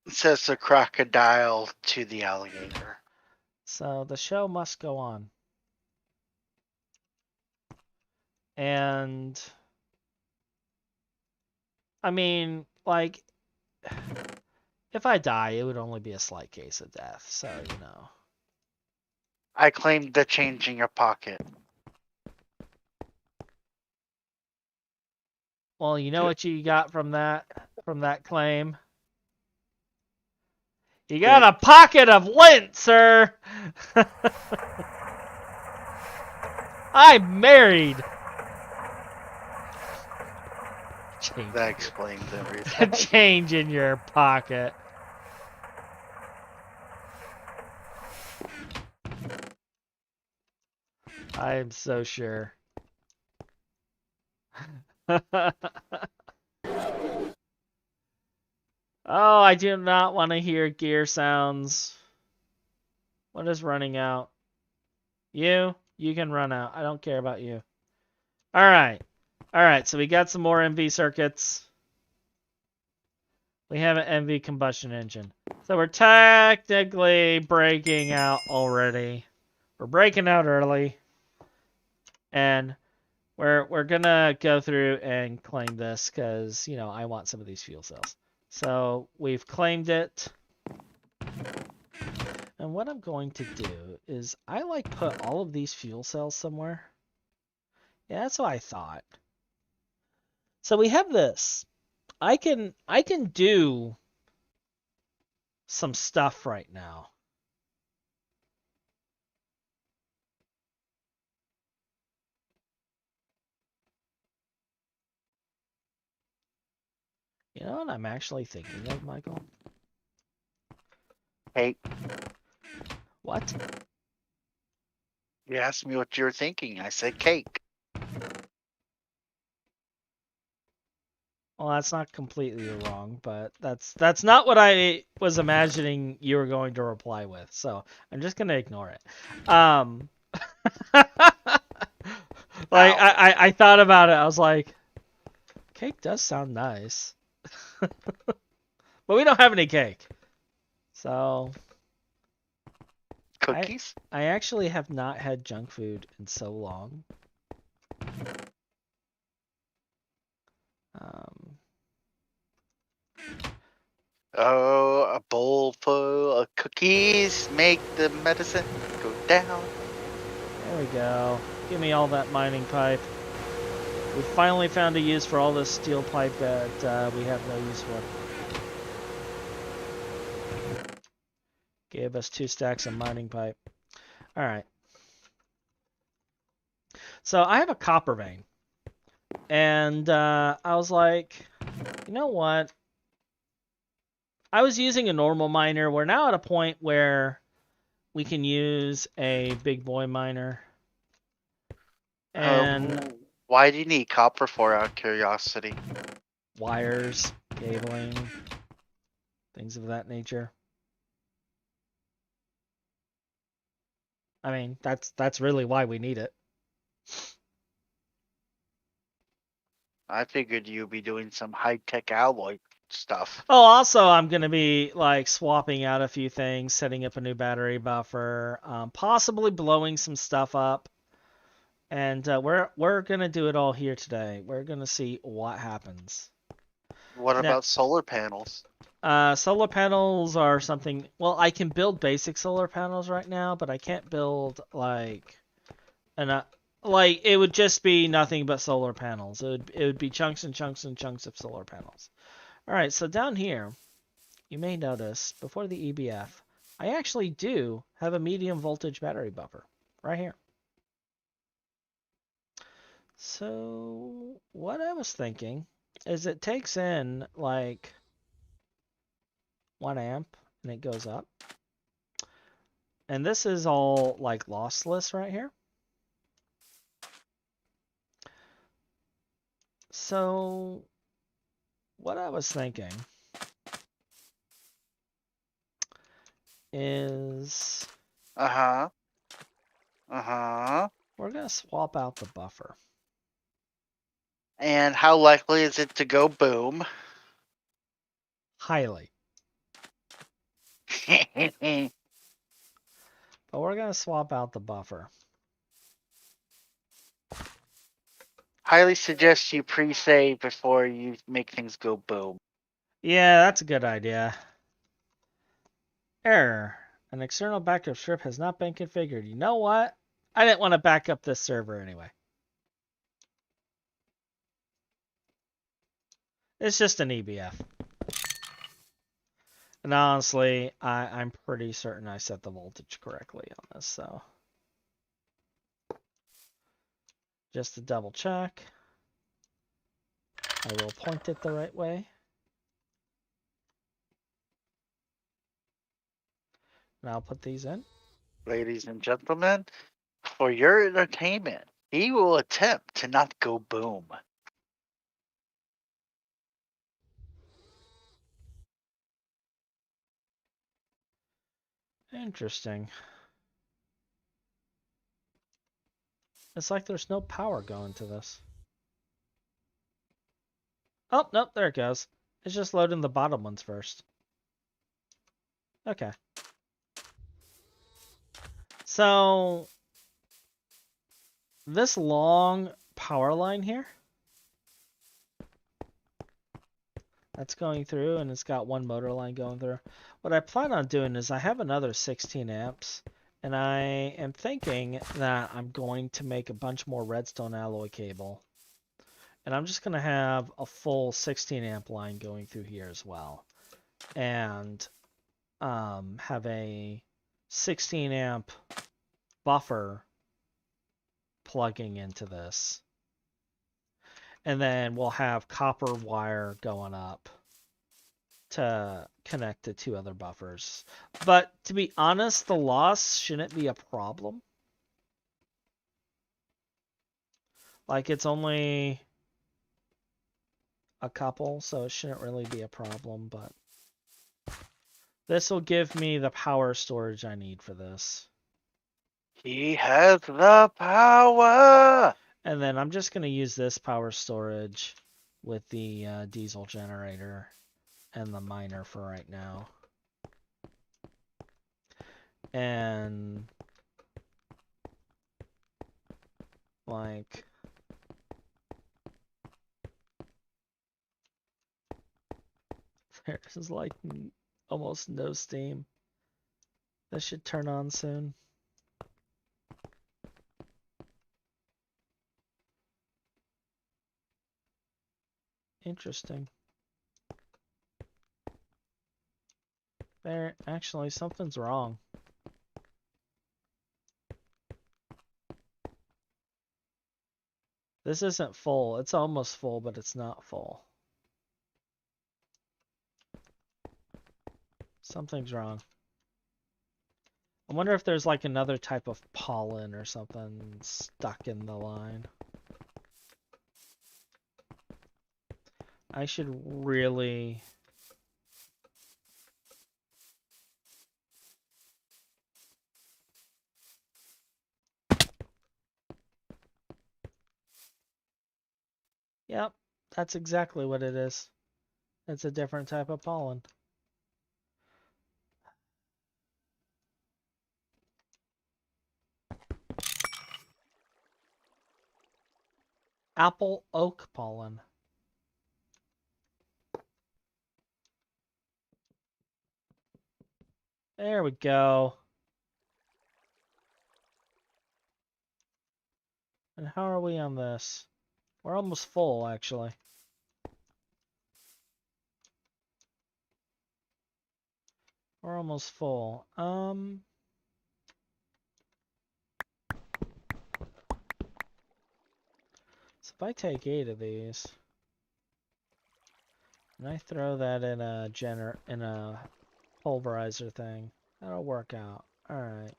Says the crocodile to the alligator. So the show must go on. And I mean, like, if I die, it would only be a slight case of death, so you know. I claimed the change in your pocket. Well, you know what you got from that claim? You got a pocket of lint, sir. I'm married. That explains everything. Change in your pocket. I am so sure. Oh, I do not want to hear gear sounds. What is running out? You can run out. I don't care about you. All right. All right, so we got some more MV circuits. We have an MV combustion engine. So we're technically breaking out already. We're breaking out early. And we're gonna go through and claim this because, you know, I want some of these fuel cells. So we've claimed it. And what I'm going to do is I like put all of these fuel cells somewhere. Yeah, that's what I thought. So we have this. I can do some stuff right now. You know what I'm actually thinking of, Michael? Hey. What? You asked me what you were thinking. I said cake. Well, that's not completely wrong, but that's not what I was imagining you were going to reply with. So I'm just gonna ignore it. Like I thought about it. I was like, cake does sound nice. But we don't have any cake. So Cookies? I actually have not had junk food in so long. Um, Oh, a bowl full of cookies make the medicine go down. there we go. Give me all that mining pipe. We finally found a use for all this steel pipe that we have no use for. Gave us 2 stacks of mining pipe. All right. So I have a copper vein. And I was like, you know what? I was using a normal miner. We're now at a point where we can use a big boy miner. And Why do you need copper for, out of curiosity? wires, cabling, things of that nature. I mean, that's really why we need it. I figured you'd be doing some high-tech alloy stuff. Oh, also, I'm going to be like swapping out a few things, setting up a new battery buffer, possibly blowing some stuff up. And we're going to do it all here today. We're going to see what happens. What Now, about solar panels? solar panels are something. Well, I can build basic solar panels right now, but I can't build like like it would just be nothing but solar panels. It would be chunks and chunks and chunks of solar panels. All right, so down here, you may notice before the EBF, I actually do have a medium voltage battery buffer right here. So what I was thinking is it takes in like 1 amp and it goes up. And this is all like lossless right here. So what I was thinking is Uh-huh. we're going to swap out the buffer. And how likely is it to go boom? Highly. Highly But we're going to swap out the buffer. suggest you pre-save before you make things go boom. Yeah, that's a good idea. Error. An external backup strip has not been configured. You know what? I didn't want to back up this server anyway. It's just an EBF. And honestly, I'm pretty certain I set the voltage correctly on this, so. Just to double check. I will point it the right way. And I'll put these in. Ladies and gentlemen, for your entertainment, he will attempt to not go boom. Interesting. It's like there's no power going to this. Oh, nope, there it goes. It's just loading the bottom ones first. Okay. So, this long power line here, that's going through, and it's got one motor line going through. What I plan on doing is I have another 16 amps, and I am thinking that I'm going to make a bunch more redstone alloy cable. And I'm just going to have a full 16 amp line going through here as well. And have a 16 amp buffer plugging into this. And then we'll have copper wire going up to connect the 2 other buffers. But to be honest, the loss shouldn't be a problem. Like, it's only a couple, so it shouldn't really be a problem, but this will give me the power storage I need for this. He has the power! And then I'm just going to use this power storage with the diesel generator. and the miner for right now. And like there's like almost no steam. This should turn on soon. Interesting. There, actually, something's wrong. This isn't full. It's almost full, but it's not full. Something's wrong. I wonder if there's like another type of pollen or something stuck in the line. I should really... Yep, that's exactly what it is. It's a different type of pollen. Apple oak pollen. There we go. And how are we on this? We're almost full, actually. We're almost full. So if I take 8 of these, and I throw that in a pulverizer thing, that'll work out. All right.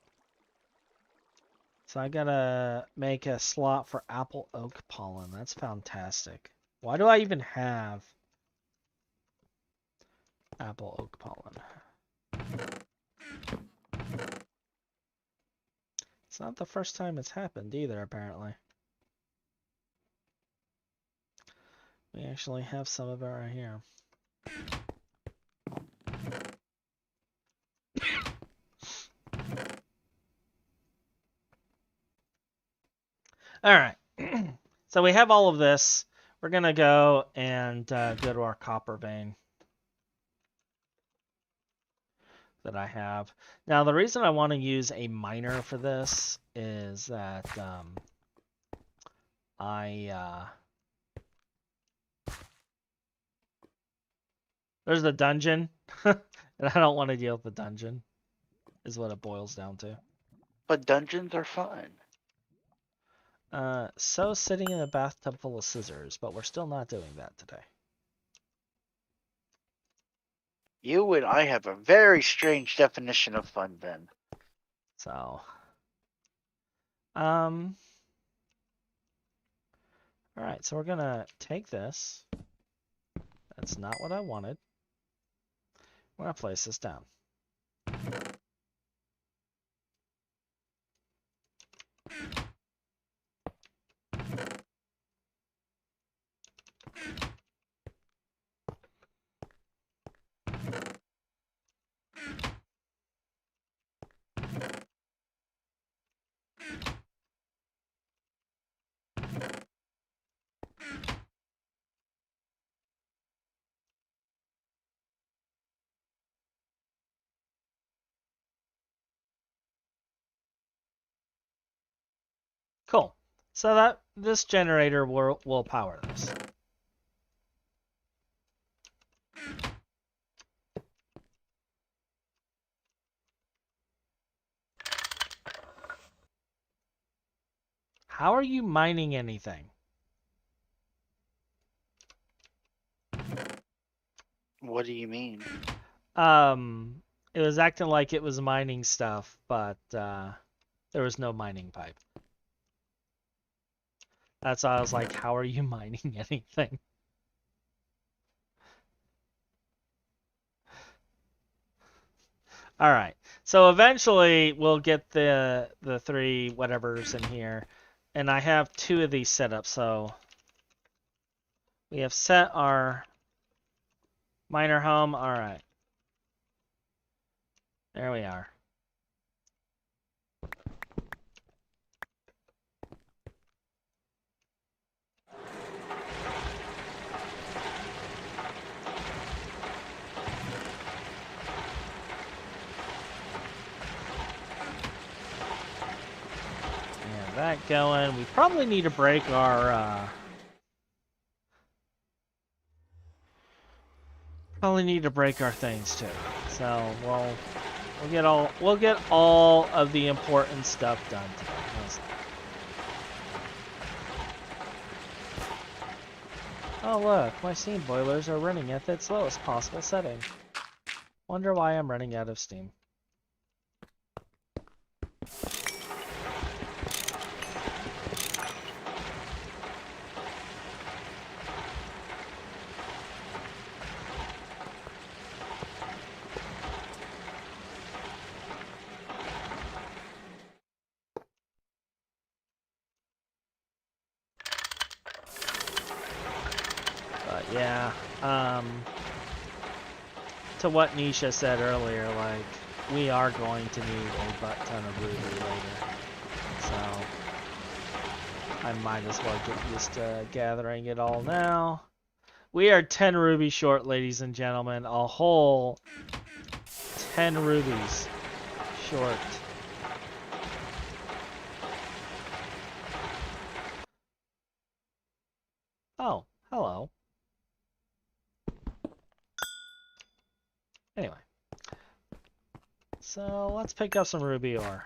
So I gotta make a slot for apple oak pollen. That's fantastic. Why do I even have apple oak pollen? It's not the first time it's happened either, apparently. We actually have some of it right here. All right. So we have all of this. We're going to go and go to our copper vein that I have. Now, the reason I want to use a miner for this is that there's the dungeon, and I don't want to deal with the dungeon, is what it boils down to. But dungeons are fun. So sitting in a bathtub full of scissors, but we're still not doing that today. You and I have a very strange definition of fun then. So, all right, so we're gonna take this. That's not what I wanted. We're gonna place this down. Cool. So that this generator will power this. How are you mining anything? What do you mean? It was acting like it was mining stuff, but there was no mining pipe. That's why I was like, how are you mining anything? All right. So eventually we'll get the 3 whatevers in here. And I have 2 of these set up, so we have set our Miner home. All right. There we are. Yeah, that going. We probably need to break our. Probably need to break our things too. So we'll get all of the important stuff done today. How's that? Oh look, my steam boilers are running at its lowest possible setting. Wonder why I'm running out of steam. But yeah, to what Nisha said earlier, like, we are going to need a butt ton of ruby later. So I might as well get used to gathering it all now. We are 10 rubies short, ladies and gentlemen. A whole 10 rubies short. Oh, hello. Anyway. So let's pick up some ruby ore.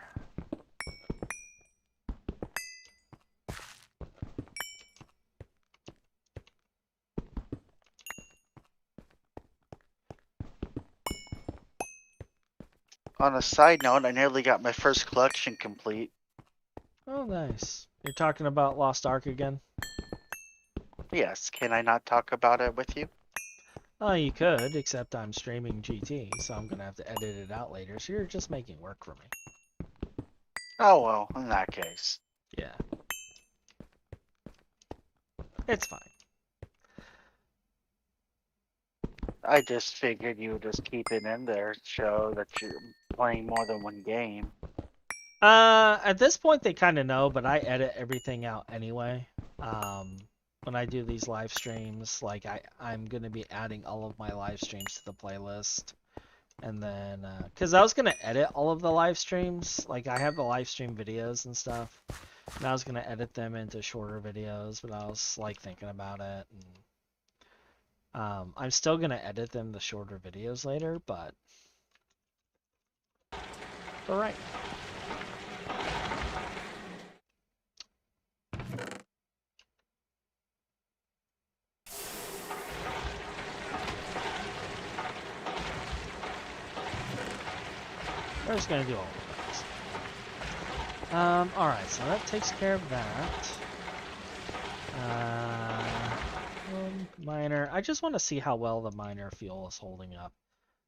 On a side note, I nearly got my first collection complete. Oh, nice. You're talking about Lost Ark again? Yes, can I not talk about it with you? Oh, you could, except I'm streaming GT, so I'm gonna have to edit it out later, so you're just making work for me. Oh well, in that case. Yeah. It's fine. I just figured you would just keep it in there, show that you're playing more than one game. At this point they kind of know, but I edit everything out anyway. When I do these live streams, like I'm gonna be adding all of my live streams to the playlist, and then because I was gonna edit all of the live streams, like I have the live stream videos and stuff, and I was gonna edit them into shorter videos, but I was like thinking about it, and I'm still gonna edit them the shorter videos later, but for right now. We're just gonna do all of those. Alright, so that takes care of that. Miner. I just want to see how well the miner fuel is holding up.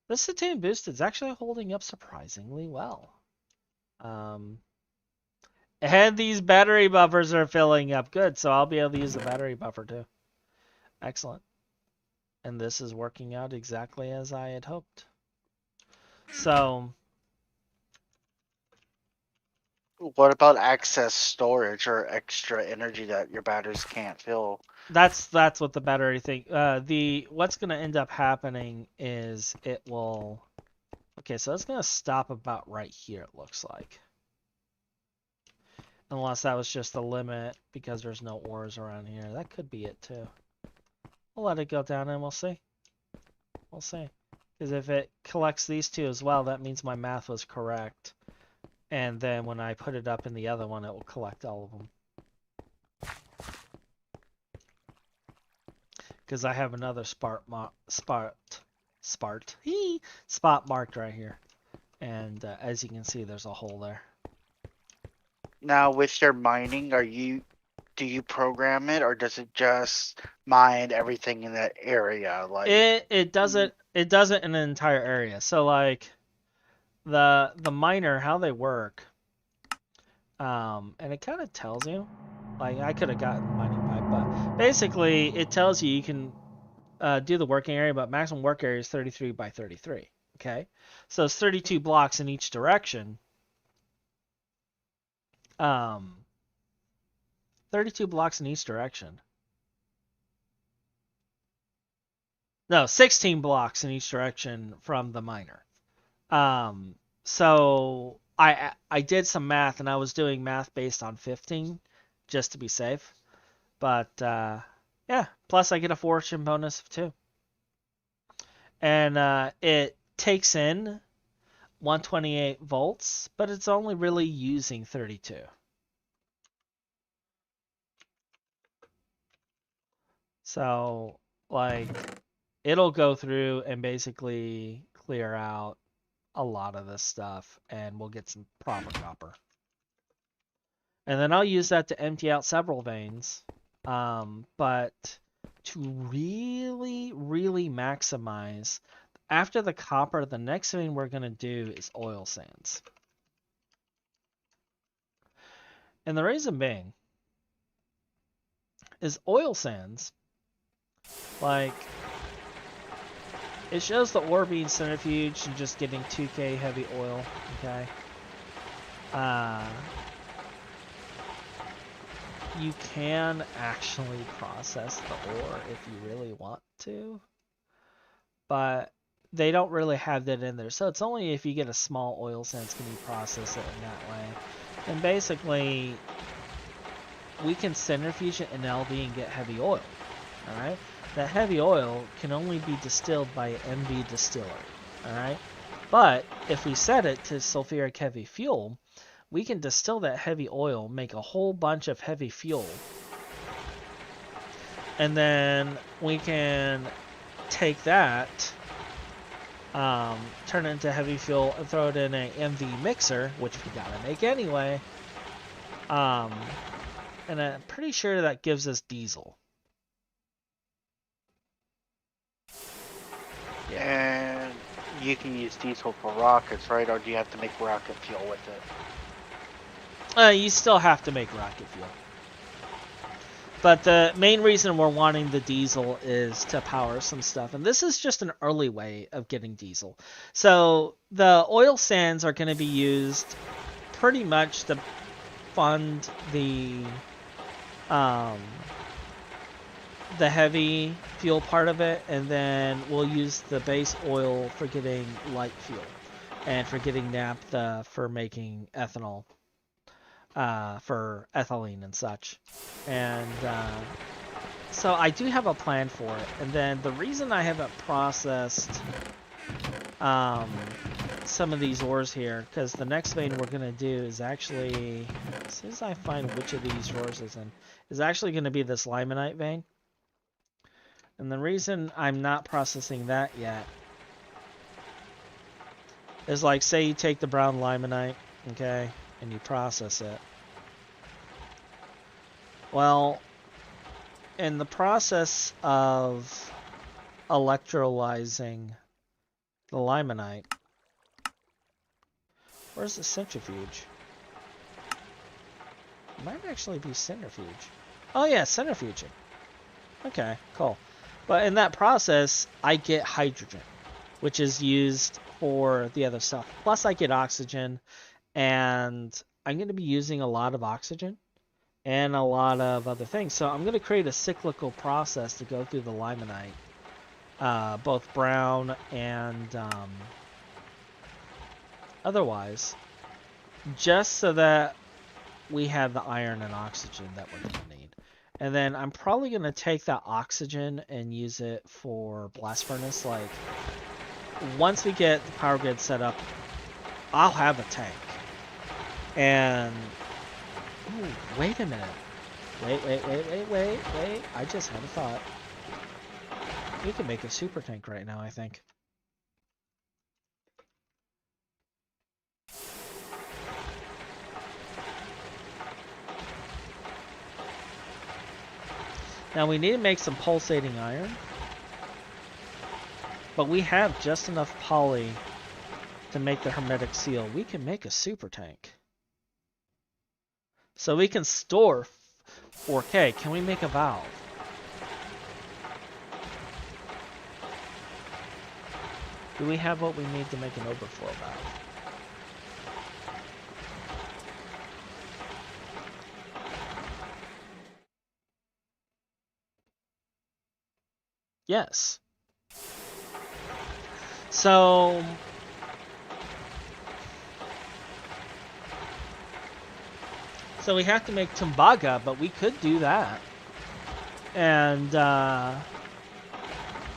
This Cetium boost is actually holding up surprisingly well. And these battery buffers are filling up. Good, so I'll be able to use the battery buffer too. Excellent. And this is working out exactly as I had hoped. So What about excess storage or extra energy that your batteries can't fill? that's what the battery thing. What's gonna end up happening is it will. Okay, so it's gonna stop about right here. It looks like. Unless that was just the limit because there's no ores around here. That could be it too. We'll let it go down and we'll see. We'll see. Because if it collects these two as well, that means my math was correct. And then when I put it up in the other one, it will collect all of them. Because I have another spot marked right here. And as you can see, there's a hole there. Now, with your mining, do you program it, or does it just mine everything in that area? Like it does it in an entire area. So like the miner, how they work, and it kind of tells you. Like I could have gotten mining pipe, but basically it tells you can do the working area, but maximum work area is 33 by 33. Okay, so it's 32 blocks in each direction. 32 blocks in each direction. No, 16 blocks in each direction from the miner. So I did some math, and I was doing math based on 15, just to be safe. But yeah, plus I get a fortune bonus of 2. And it takes in 128 volts, but it's only really using 32. So, like, it'll go through and basically clear out a lot of this stuff, and we'll get some proper copper. And then I'll use that to empty out several veins. But to really, really maximize, after the copper, the next thing we're going to do is oil sands. And the reason being is oil sands, like, it shows the ore being centrifuged and just getting 2k heavy oil, okay? You can actually process the ore if you really want to, but they don't really have that in there. So it's only if you get a small oil sands can you process it in that way. And basically, we can centrifuge it in LV and get heavy oil, alright? That heavy oil can only be distilled by an MV distillery, alright? But if we set it to sulfuric heavy fuel, we can distill that heavy oil, make a whole bunch of heavy fuel, and then we can take that, turn it into heavy fuel, and throw it in a MV mixer, which we gotta make anyway, and I'm pretty sure that gives us diesel. And you can use diesel for rockets, right? Or do you have to make rocket fuel with it? You still have to make rocket fuel. But the main reason we're wanting the diesel is to power some stuff. And this is just an early way of getting diesel. So the oil sands are going to be used pretty much to fund the heavy fuel part of it. And then we'll use the base oil for getting light fuel. And for getting naphtha for making ethanol. For ethylene and such. And so I do have a plan for it. And then the reason I haven't processed some of these ores here, because the next vein we're going to do is actually, as soon as I find which of these ores is actually going to be this limonite vein. And the reason I'm not processing that yet is, like, say you take the brown limonite, okay, and you process it. Well, in the process of electrolyzing the limonite, where's the centrifuge? It might actually be centrifuge. Oh yeah, centrifuging. Okay, cool. But in that process, I get hydrogen, which is used for the other stuff. Plus I get oxygen, and I'm going to be using a lot of oxygen and a lot of other things. So I'm going to create a cyclical process to go through the limonite, both brown and otherwise, just so that we have the iron and oxygen that we're going to need. And then I'm probably going to take that oxygen and use it for blast furnace. Like, once we get the power grid set up, I'll have a tank. And, ooh, wait a minute. Wait. I just had a thought. We can make a super tank right now, I think. Now we need to make some pulsating iron. But we have just enough poly to make the hermetic seal. We can make a super tank. So we can store 4K. Can we make a valve? Do we have what we need to make an overflow valve? Yes. So we have to make Tumbaga, but we could do that. And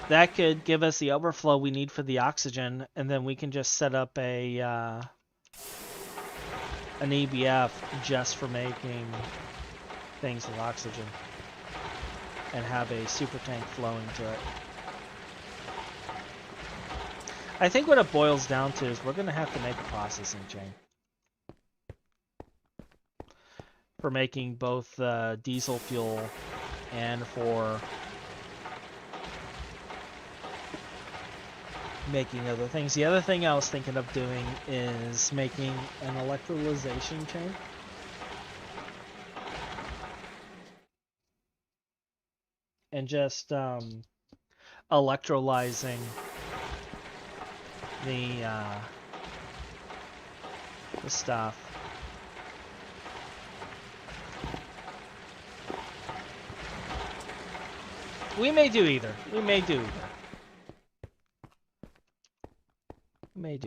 that could give us the overflow we need for the oxygen, and then we can just set up an EBF just for making things with oxygen and have a super tank flowing to it. I think what it boils down to is we're going to have to make a processing chain for making both diesel fuel and for making other things. The other thing I was thinking of doing is making an electrolyzation chain. And just electrolyzing the stuff. We may do either. We may do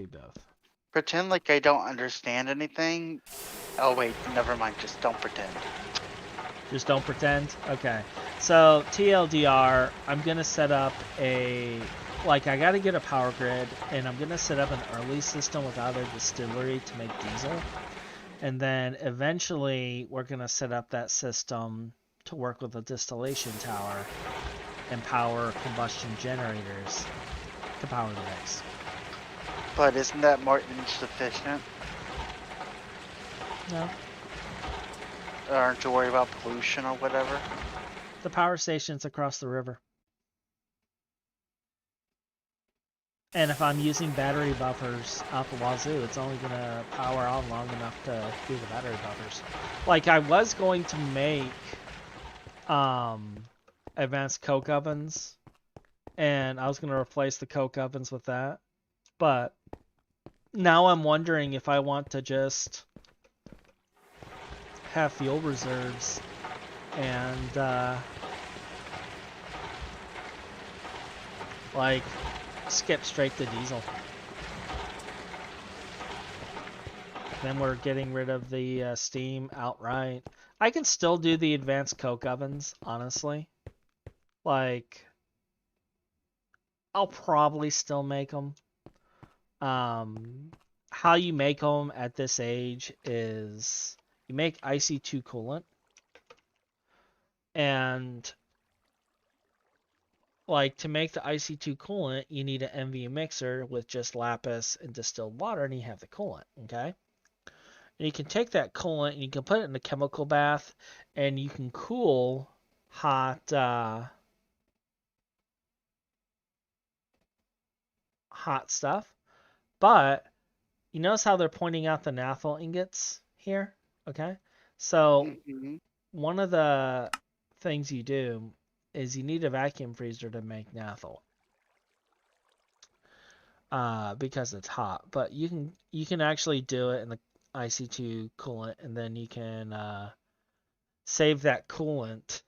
both. Pretend like I don't understand anything. Oh wait, never mind. Just don't pretend. Just don't pretend? Okay. So, TLDR, I'm going to set up I got to get a power grid, and I'm going to set up an early system without a distillery to make diesel. And then eventually, we're going to set up that system to work with a distillation tower and power combustion generators to power the base. But isn't that more insufficient? No. Aren't you worried about pollution or whatever? The power station's across the river. And if I'm using battery buffers out the wazoo, it's only going to power on long enough to do the battery buffers. Like, I was going to make advanced coke ovens, and I was going to replace the coke ovens with that. But now I'm wondering if I want to just have fuel reserves and skip straight to diesel. Then we're getting rid of the steam outright. I can still do the advanced coke ovens, honestly. I'll probably still make them. How you make them at this age is you make IC2 coolant, and to make the IC2 coolant, you need an MV mixer with just lapis and distilled water, and you have the coolant, okay? And you can take that coolant and you can put it in a chemical bath, and you can cool hot stuff. But you notice how they're pointing out the naphthol ingots here? Okay? So one of the things you do is you need a vacuum freezer to make naphthol. Because it's hot. But you can actually do it in the IC2 coolant, and then you can save that coolant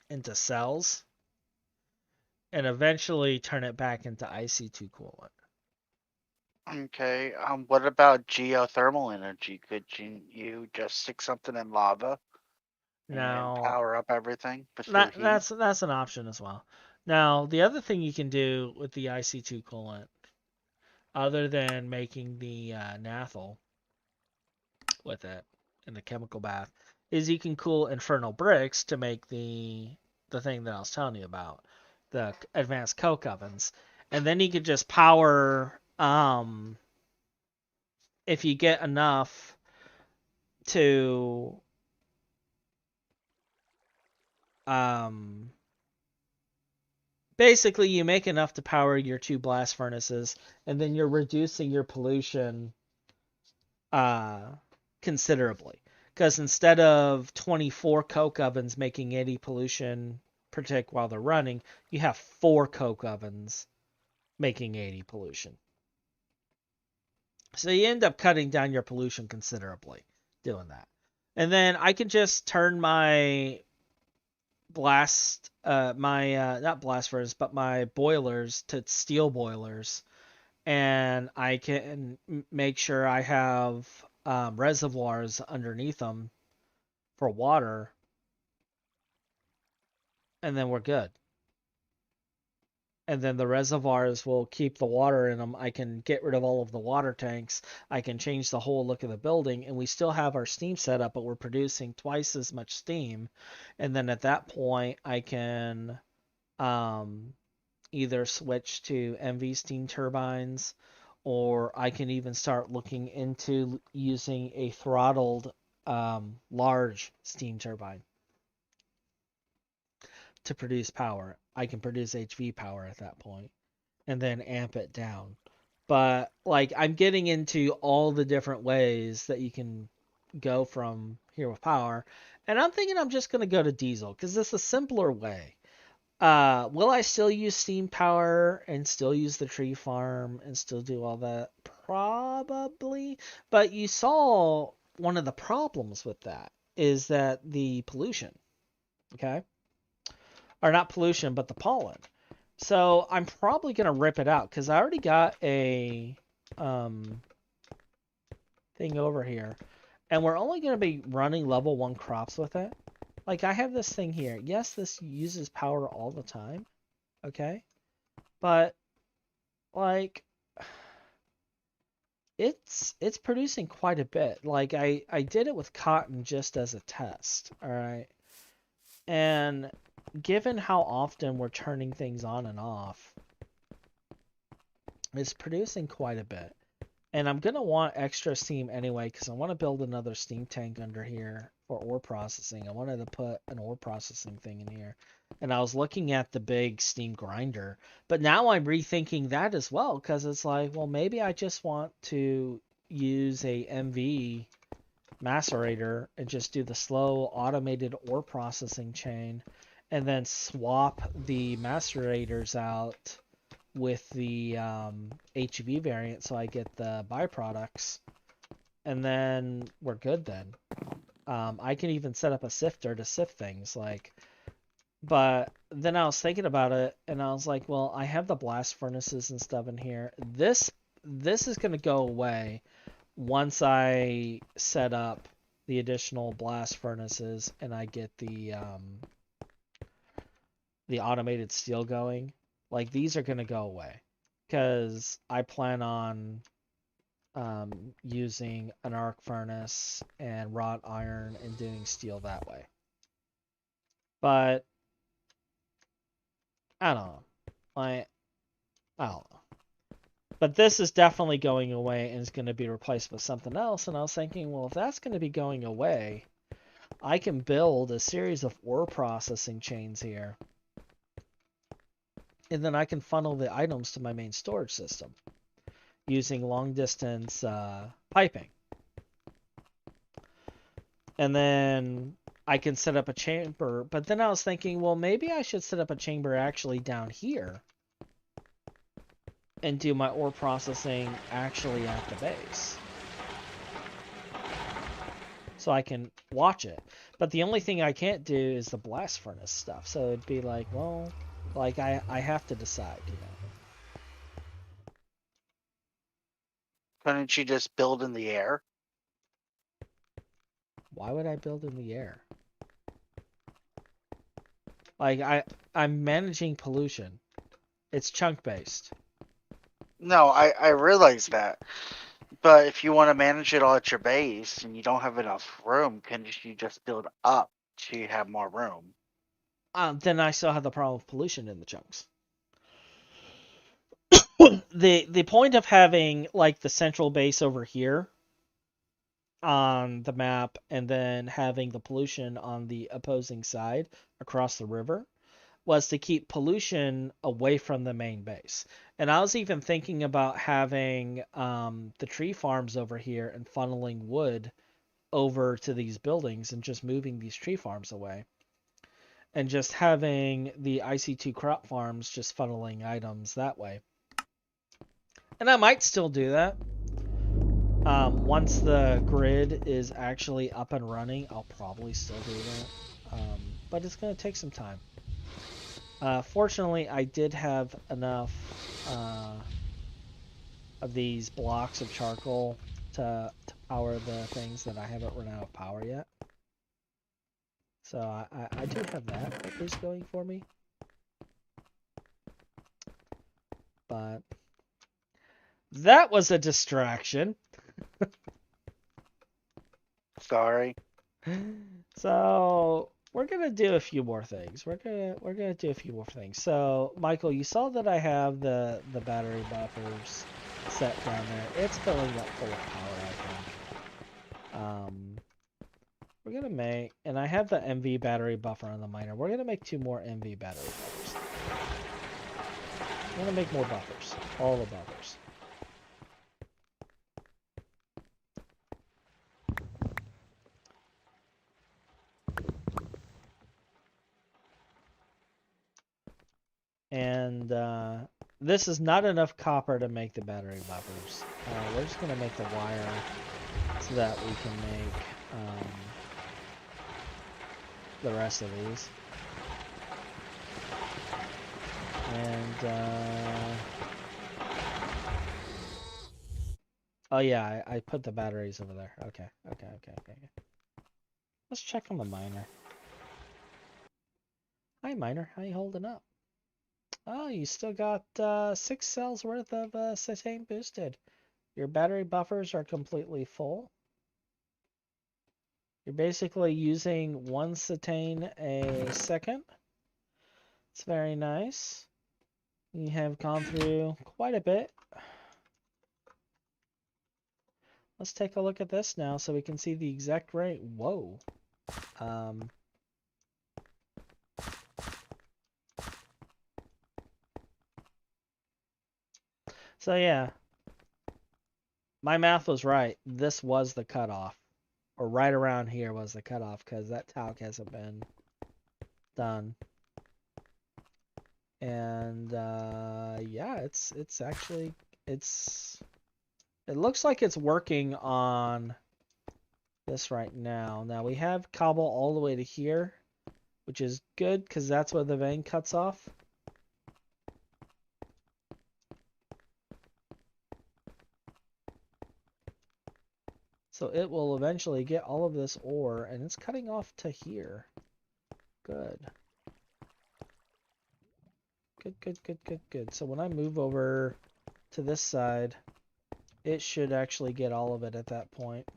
into cells and eventually turn it back into IC2 coolant. Okay. What about geothermal energy? Could you just stick something in lava and power up everything? That's an option as well. Now, the other thing you can do with the IC2 coolant, other than making the naphthol with it in the chemical bath, is you can cool infernal bricks to make the thing that I was telling you about, the advanced coke ovens. And then you could just power, if you get enough to basically you make enough to power your 2 blast furnaces, and then you're reducing your pollution considerably. Because instead of 24 coke ovens making 80 pollution per tick while they're running, you have 4 coke ovens making 80 pollution. So you end up cutting down your pollution considerably doing that. And then I can just turn my not blast furnace, but my boilers to steel boilers, and I can make sure I have reservoirs underneath them for water, and then we're good. And then the reservoirs will keep the water in them. I can get rid of all of the water tanks. I can change the whole look of the building, and we still have our steam set up, but we're producing twice as much steam. And then at that point, I can either switch to MV steam turbines, or I can even start looking into using a throttled large steam turbine to produce power. I can produce HV power at that point and then amp it down. But like I'm getting into all the different ways that you can go from here with power. And I'm thinking I'm just going to go to diesel because it's a simpler way. Will I still use steam power and still use the tree farm and still do all that? Probably. But you saw one of the problems with that is that the pollution, okay? Or not pollution, but the pollen. So I'm probably going to rip it out because I already got a thing over here. And we're only going to be running level 1 crops with it. Like I have this thing here. Yes, this uses power all the time. Okay. But like it's producing quite a bit. Like I did it with cotton just as a test. All right. And given how often we're turning things on and off, it's producing quite a bit. And I'm going to want extra steam anyway because I want to build another steam tank under here for ore processing. I wanted to put an ore processing thing in here. And I was looking at the big steam grinder. But now I'm rethinking that as well because it's like, well, maybe I just want to use a MV macerator and just do the slow automated ore processing chain and then swap the macerators out with the HV variant so I get the byproducts, and then we're good then. I can even set up a sifter to sift things like, but then I was thinking about it and I was like, well, I have the blast furnaces and stuff in here. This is going to go away once I set up the additional blast furnaces and I get the automated steel going. Like these are going to go away because I plan on using an arc furnace and wrought iron and doing steel that way. But I don't know. I don't know. But this is definitely going away and is going to be replaced with something else. And I was thinking, well, if that's going to be going away, I can build a series of ore processing chains here. And then I can funnel the items to my main storage system using long distance piping. And then I can set up a chamber. But then I was thinking, well, maybe I should set up a chamber actually down here and do my ore processing actually at the base. So I can watch it. But the only thing I can't do is the blast furnace stuff. So it'd be like, well, like I have to decide, you know. Couldn't you just build in the air? Why would I build in the air? Like I'm managing pollution. It's chunk based. No, I realize that. But if you want to manage it all at your base and you don't have enough room, couldn't you just build up to have more room? Then I still have the problem of pollution in the chunks. The point of having like the central base over here on the map and then having the pollution on the opposing side across the river was to keep pollution away from the main base. And I was even thinking about having the tree farms over here and funneling wood over to these buildings and just moving these tree farms away. And just having the IC2 crop farms just funneling items that way. And I might still do that. Once the grid is actually up and running, I'll probably still do that. But it's going to take some time. Fortunately, I did have enough of these blocks of charcoal to power the things that I haven't run out of power yet. So I do have that at least going for me. But that was a distraction. Sorry. So we're gonna do a few more things. We're gonna do a few more things. So Michael, you saw that I have the battery buffers set down there. It's filling up full of power, I think. We're gonna make, and I have the MV battery buffer on the miner. We're gonna make 2 more MV battery buffers. We're gonna make more buffers, all the buffers. And this is not enough copper to make the battery buffers. We're just gonna make the wire so that we can make the rest of these. And oh yeah, I put the batteries over there. Okay. Let's check on the miner. Hi miner, how you holding up? Oh, you still got 6 cells worth of cetane boosted. Your battery buffers are completely full. You're basically using 1 cetane a second. It's very nice. You have gone through quite a bit. Let's take a look at this now so we can see the exact rate. Whoa. So yeah, my math was right. This was the cutoff, or right around here was the cutoff, because that talc hasn't been done. And yeah, it's actually, it looks like it's working on this right now. Now we have cobble all the way to here, which is good because that's where the vein cuts off. So it will eventually get all of this ore, and it's cutting off to here. Good. Good. So when I move over to this side, it should actually get all of it at that point.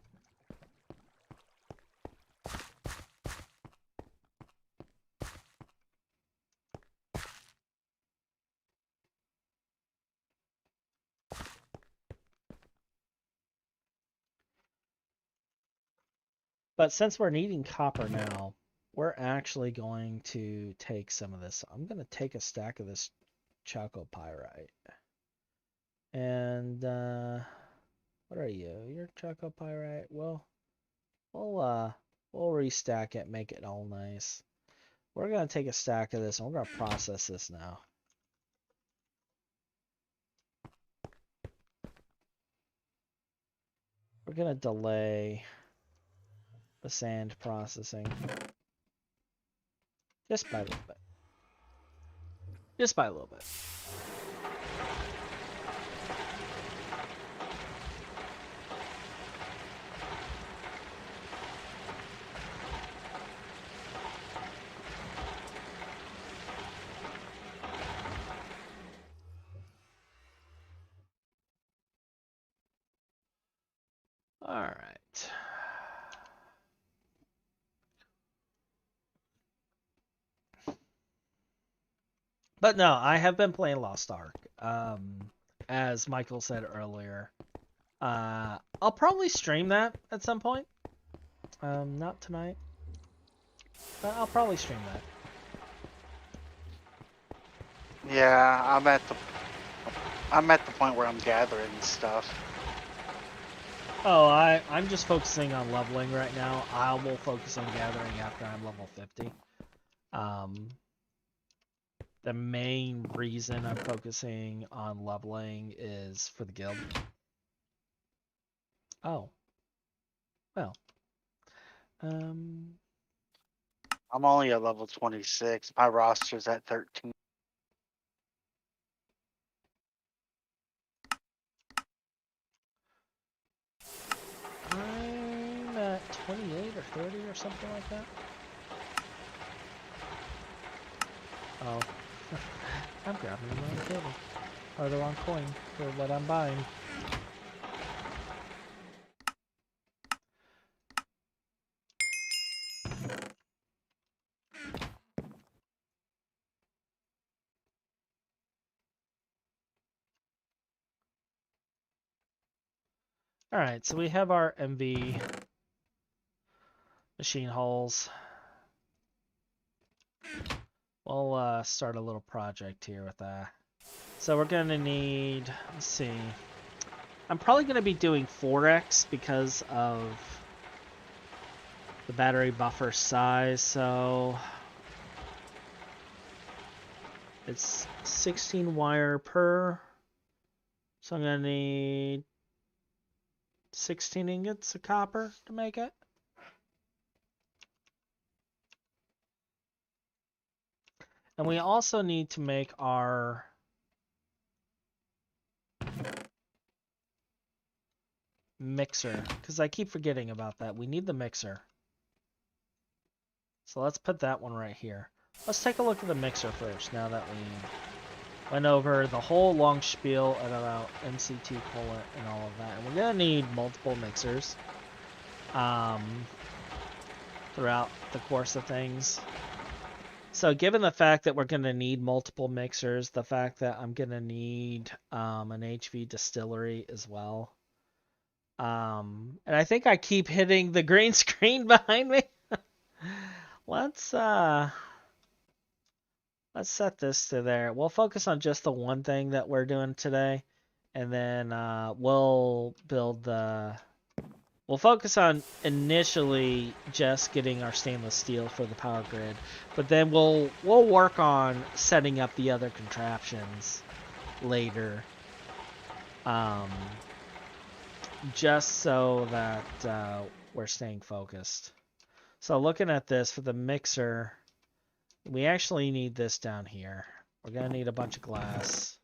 But since we're needing copper now, we're actually going to take some of this. I'm going to take a stack of this chalcopyrite. And what are you? You're chalcopyrite. Well, we'll restack it, make it all nice. We're going to take a stack of this and we're going to process this now. We're going to delay the sand processing just by a little bit. Just by a little bit. All right. But no, I have been playing Lost Ark. As Michael said earlier, I'll probably stream that at some point. Not tonight, but I'll probably stream that. Yeah, I'm at the point where I'm gathering stuff. Oh, I'm just focusing on leveling right now. I will focus on gathering after I'm level 50. the main reason I'm focusing on leveling is for the guild. Oh. Well. I'm only at level 26. My roster's at 13. I'm at 28 or 30 or something like that. Oh. I'm grabbing the wrong cable. Or the wrong coin for what I'm buying. Alright, so we have our MV machine hulls. We'll start a little project here with that. So we're gonna need, let's see. I'm probably gonna be doing 4x because of the battery buffer size, so it's 16 wire per. So I'm gonna need 16 ingots of copper to make it. And we also need to make our mixer, because I keep forgetting about that. We need the mixer. So let's put that one right here. Let's take a look at the mixer first, now that we went over the whole long spiel about MC2 coolant and all of that. And we're going to need multiple mixers throughout the course of things. So given the fact that we're going to need multiple mixers, the fact that I'm going to need an HV distillery as well. And I think I keep hitting the green screen behind me. Let's set this to there. We'll focus on just the one thing that we're doing today, and then we'll build the. We'll focus on initially just getting our stainless steel for the power grid, but then we'll work on setting up the other contraptions later. Just so that we're staying focused. So looking at this for the mixer, we actually need this down here. We're going to need a bunch of glass.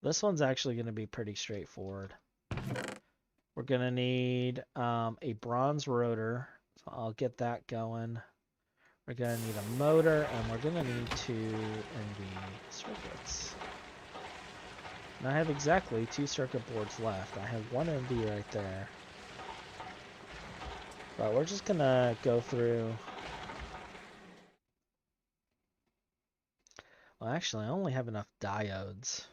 This one's actually going to be pretty straightforward. We're going to need a bronze rotor. So I'll get that going. We're going to need a motor, and we're going to need 2 NV circuits. And I have exactly 2 circuit boards left. I have 1 NV right there. But we're just going to go through. Well, actually, I only have enough diodes.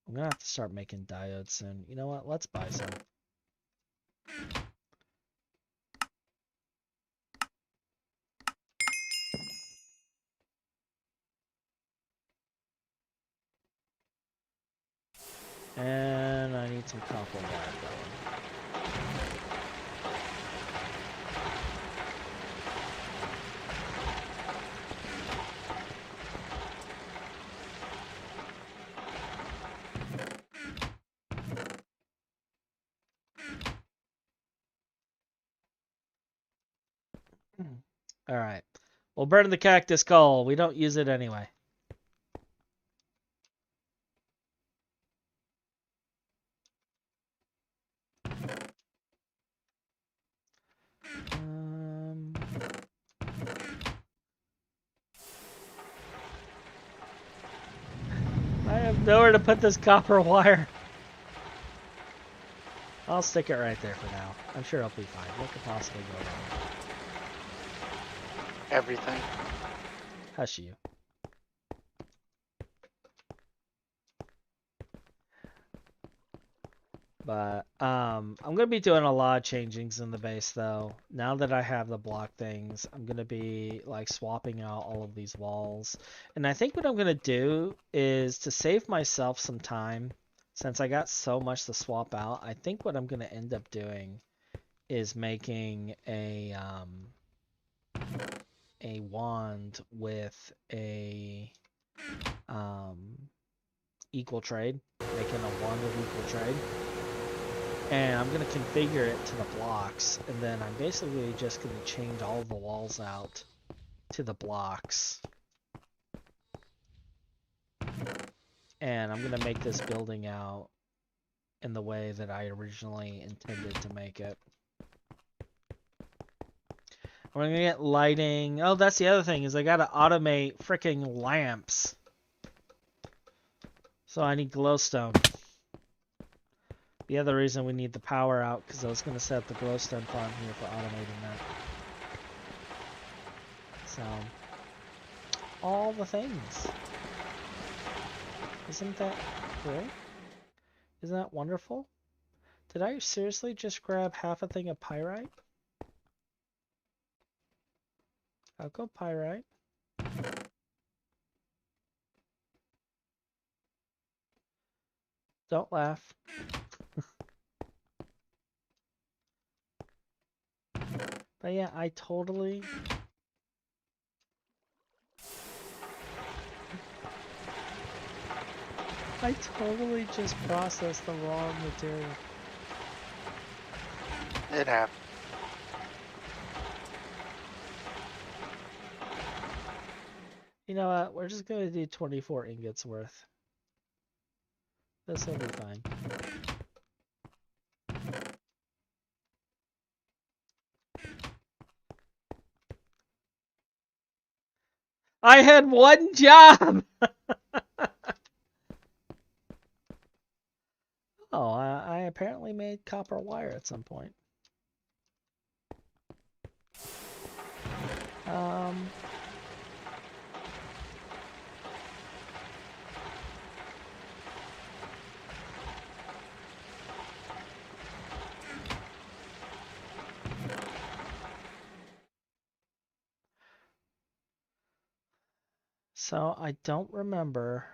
I'm going to have to start making diodes soon. You know what? Let's buy some. And I need some copper wire going. All right. We'll burn the cactus coal. We don't use it anyway. I have nowhere to put this copper wire. I'll stick it right there for now. I'm sure it'll be fine. What could possibly go wrong? Everything. Hush you. But I'm gonna be doing a lot of changings in the base though. Now that I have the block things, I'm gonna be like swapping out all of these walls. And I think what I'm gonna do is to save myself some time. since I got so much to swap out, I think what I'm going to end up doing is making a wand with a equal trade, making a wand of equal trade. And I'm going to configure it to the blocks, and then I'm basically just going to change all the walls out to the blocks. And I'm going to make this building out in the way that I originally intended to make it. We're going to get lighting. Oh, that's the other thing, is I got to automate freaking lamps. So I need glowstone. The other reason we need the power out, because I was going to set up the glowstone farm here for automating that. So, all the things. Isn't that great? Isn't that wonderful? Did I seriously just grab half a thing of pyrite? I'll go pyrite. Don't laugh. But yeah, I totally just processed the wrong material. It happened. You know what? We're just going to do 24 ingots worth. This will be fine. I had one job! Oh, I apparently made copper wire at some point. So I don't remember.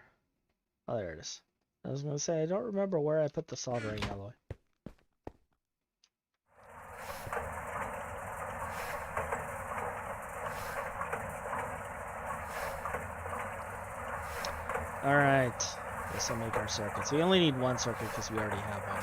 Oh, there it is. I was going to say, I don't remember where I put the soldering alloy. Alright. This will make our circuits. We only need one circuit because we already have one.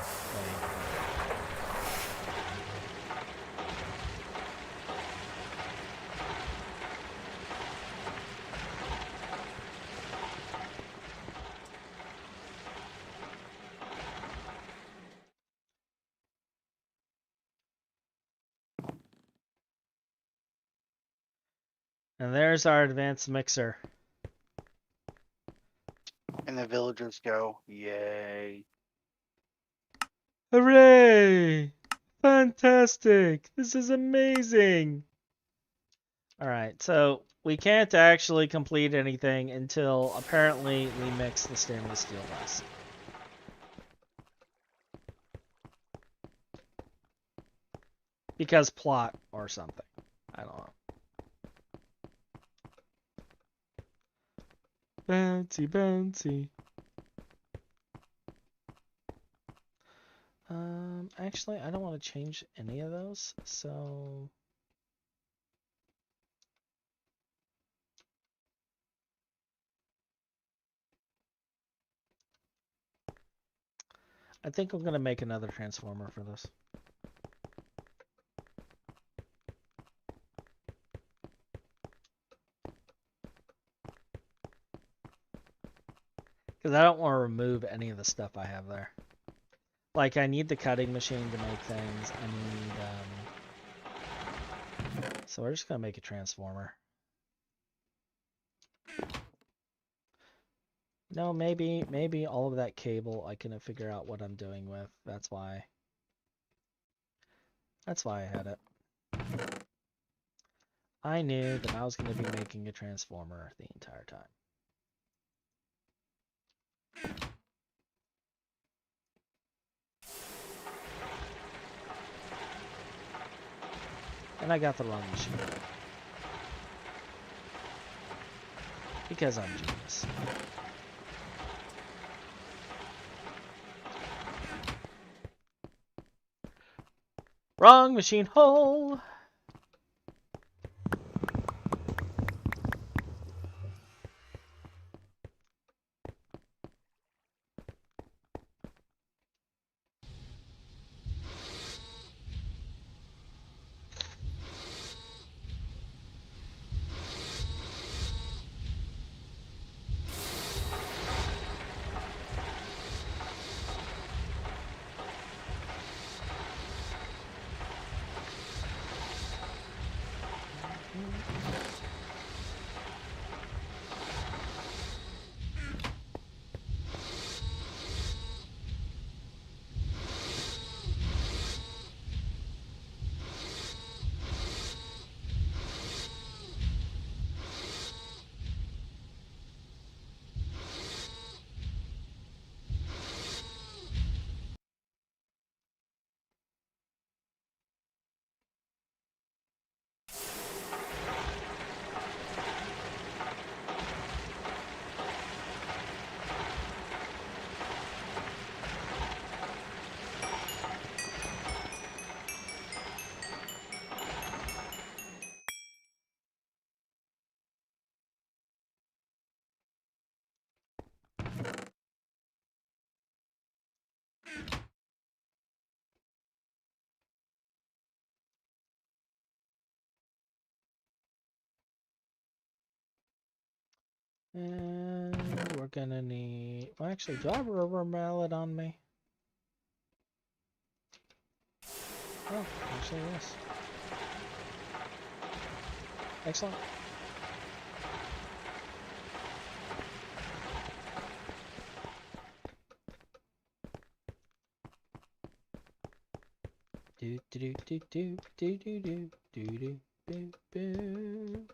And there's our advanced mixer. And the villagers go, yay. Hooray! Fantastic! This is amazing! Alright, so we can't actually complete anything until apparently we mix the stainless steel glass. Because plot or something. I don't know. Bouncy, bouncy. Actually, I don't want to change any of those, so... I think I'm going to make another transformer for this. Because I don't want to remove any of the stuff I have there. Like, I need the cutting machine to make things. I need, So we're just going to make a transformer. No, maybe all of that cable I couldn't figure out what I'm doing with. That's why I had it. I knew that I was going to be making a transformer the entire time. And I got the wrong machine. Because I'm genius. Wrong machine hole. And we're gonna need... Well, actually, do I have a rubber mallet on me? Oh, actually, yes. Excellent. Do do do do do do do do do do do.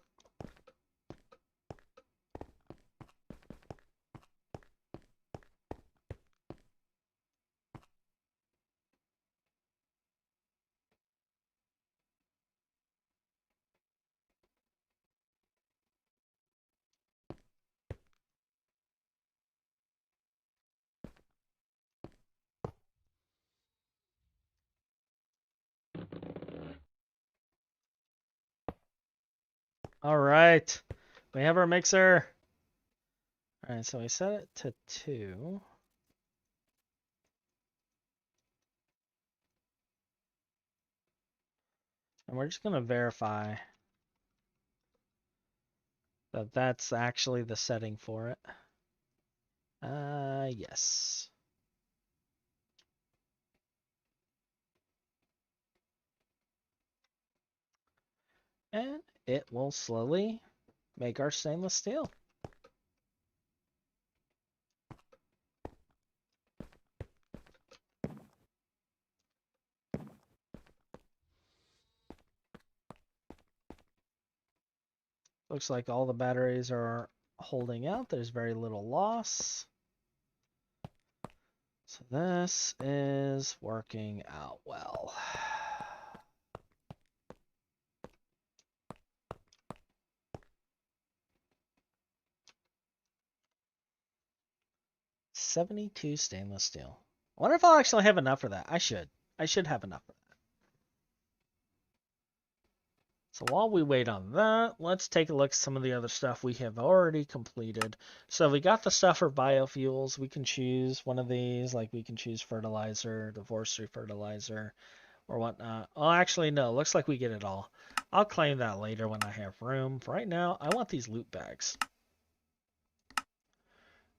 All right, we have our mixer. All right, so I set it to 2. And we're just gonna verify that that's actually the setting for it. Yes. And it will slowly make our stainless steel. Looks like all the batteries are holding out. There's very little loss. So this is working out well. $72 stainless steel. I wonder if I'll actually have enough for that. I should. I should have enough for that. So while we wait on that, let's take a look at some of the other stuff we have already completed. So we got the stuff for biofuels. We can choose one of these, like we can choose fertilizer, the forestry fertilizer, or whatnot. Oh, actually, no. Looks like we get it all. I'll claim that later when I have room. For right now, I want these loot bags.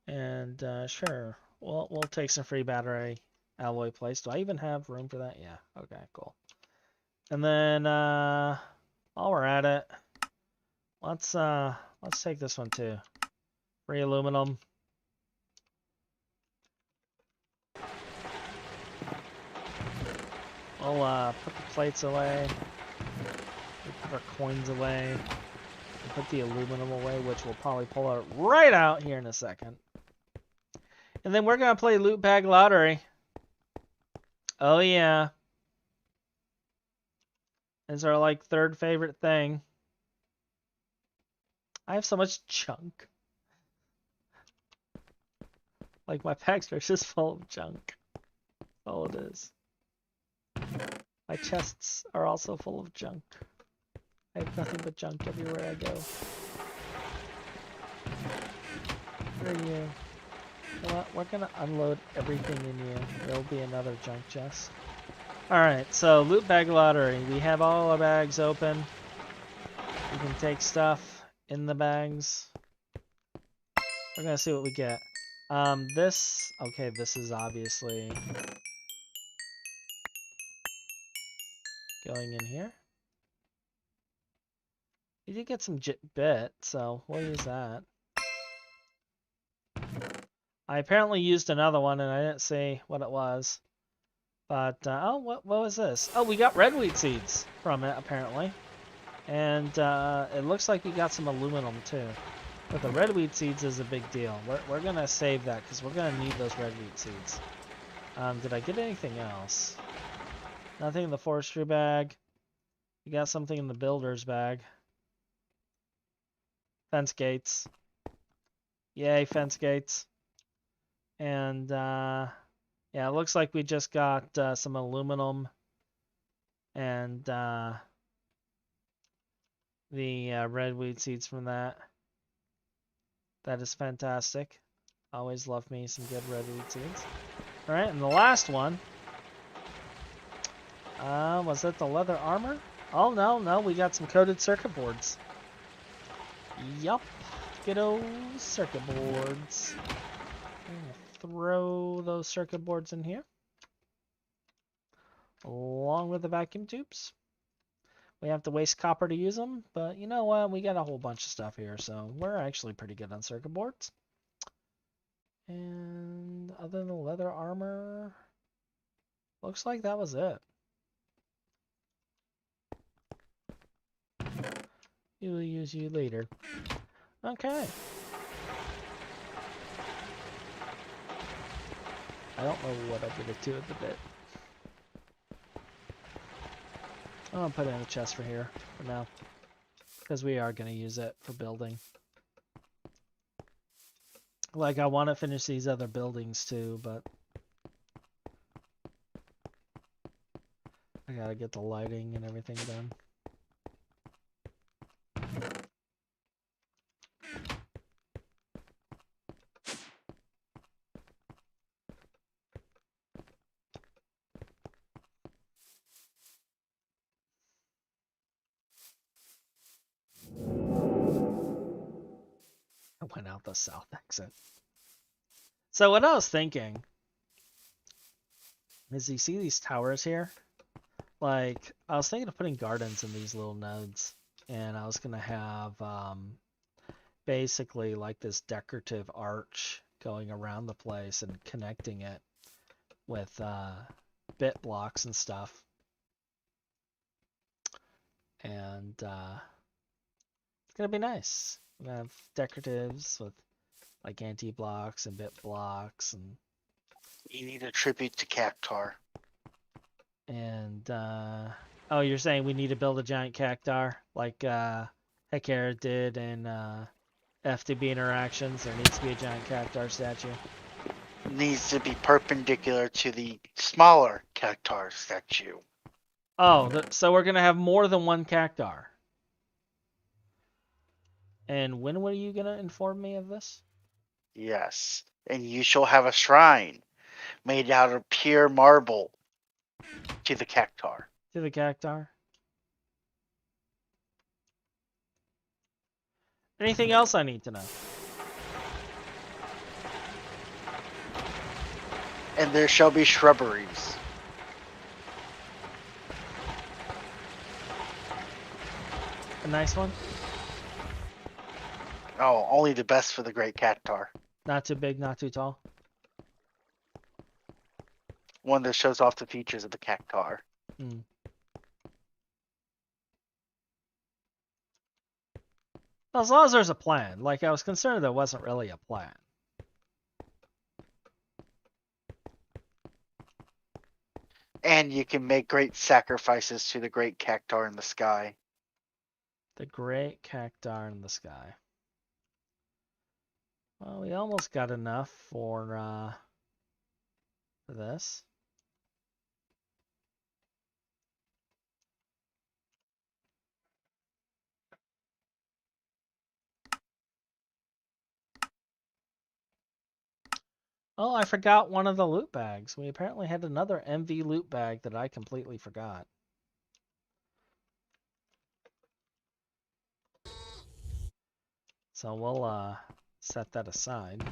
And sure, we'll take some free battery alloy plates. Do I even have room for that? Yeah. Okay, cool. And then while we're at it, let's take this one too. Free aluminum. We'll put the plates away. We put our coins away. We put the aluminum away, which we'll probably pull it right out here in a second. And then we're gonna play loot bag lottery. Oh yeah. It's our like third favorite thing. I have so much junk. Like my packs are just full of junk. That's all it is. My chests are also full of junk. I have nothing but junk everywhere I go. Where are you? You know what? We're gonna unload everything in you. There'll be another junk chest. Alright, so loot bag lottery. We have all our bags open. We can take stuff in the bags. We're gonna see what we get. Okay, this is obviously going in here. We did get some bit, so we'll use that. I apparently used another one and I didn't see what it was. But, oh, what was this? Oh, we got red wheat seeds from it, apparently. And it looks like we got some aluminum, too. But the red wheat seeds is a big deal. We're going to save that, because we're going to need those red wheat seeds. Did I get anything else? Nothing in the forestry bag. We got something in the builder's bag. Fence gates. Yay, fence gates. And, yeah, it looks like we just got some aluminum and the red wheat seeds from that. That is fantastic. Always love me some good red wheat seeds. Alright, and the last one. Was it the leather armor? Oh, no, we got some coated circuit boards. Yup. Good old circuit boards. I'm gonna throw those circuit boards in here. Along with the vacuum tubes. We have to waste copper to use them, but you know what? We got a whole bunch of stuff here, so we're actually pretty good on circuit boards. And other than the leather armor, looks like that was it. We will use you later. Okay. I don't know what I'm gonna do with the bit. I'm gonna put it in a chest for here for now, because we are gonna use it for building. Like, I want to finish these other buildings too, but I gotta get the lighting and everything done. I went out the south exit. So what I was thinking is, you see these towers here? Like, I was thinking of putting gardens in these little nodes, and I was gonna have basically like this decorative arch going around the place and connecting it with bit blocks and stuff. And it's gonna be nice. We're gonna have decoratives with like anti-blocks and bit blocks, and You need a tribute to Cactar. and oh, you're saying we need to build a giant cactar like Hachuurui did in FTB Interactions? There needs to be a giant cactar statue. Needs to be perpendicular to the smaller Cactar statue. Oh, so we're gonna have more than one cactar. And when were you gonna inform me of this? Yes. And you shall have a shrine made out of pure marble to the Cactar. To the cactar? Anything else I need to know? And there shall be shrubberies. A nice one? Oh, only the best for the great Cactar. Not too big, not too tall. One that shows off the features of the Cactar. As long as there's a plan. Like, I was concerned there wasn't really a plan. And you can make great sacrifices to the great Cactar in the sky. The great cactar in the sky. Well, we almost got enough for this. Oh, I forgot one of the loot bags. We apparently had another MV loot bag that I completely forgot. So we'll set that aside.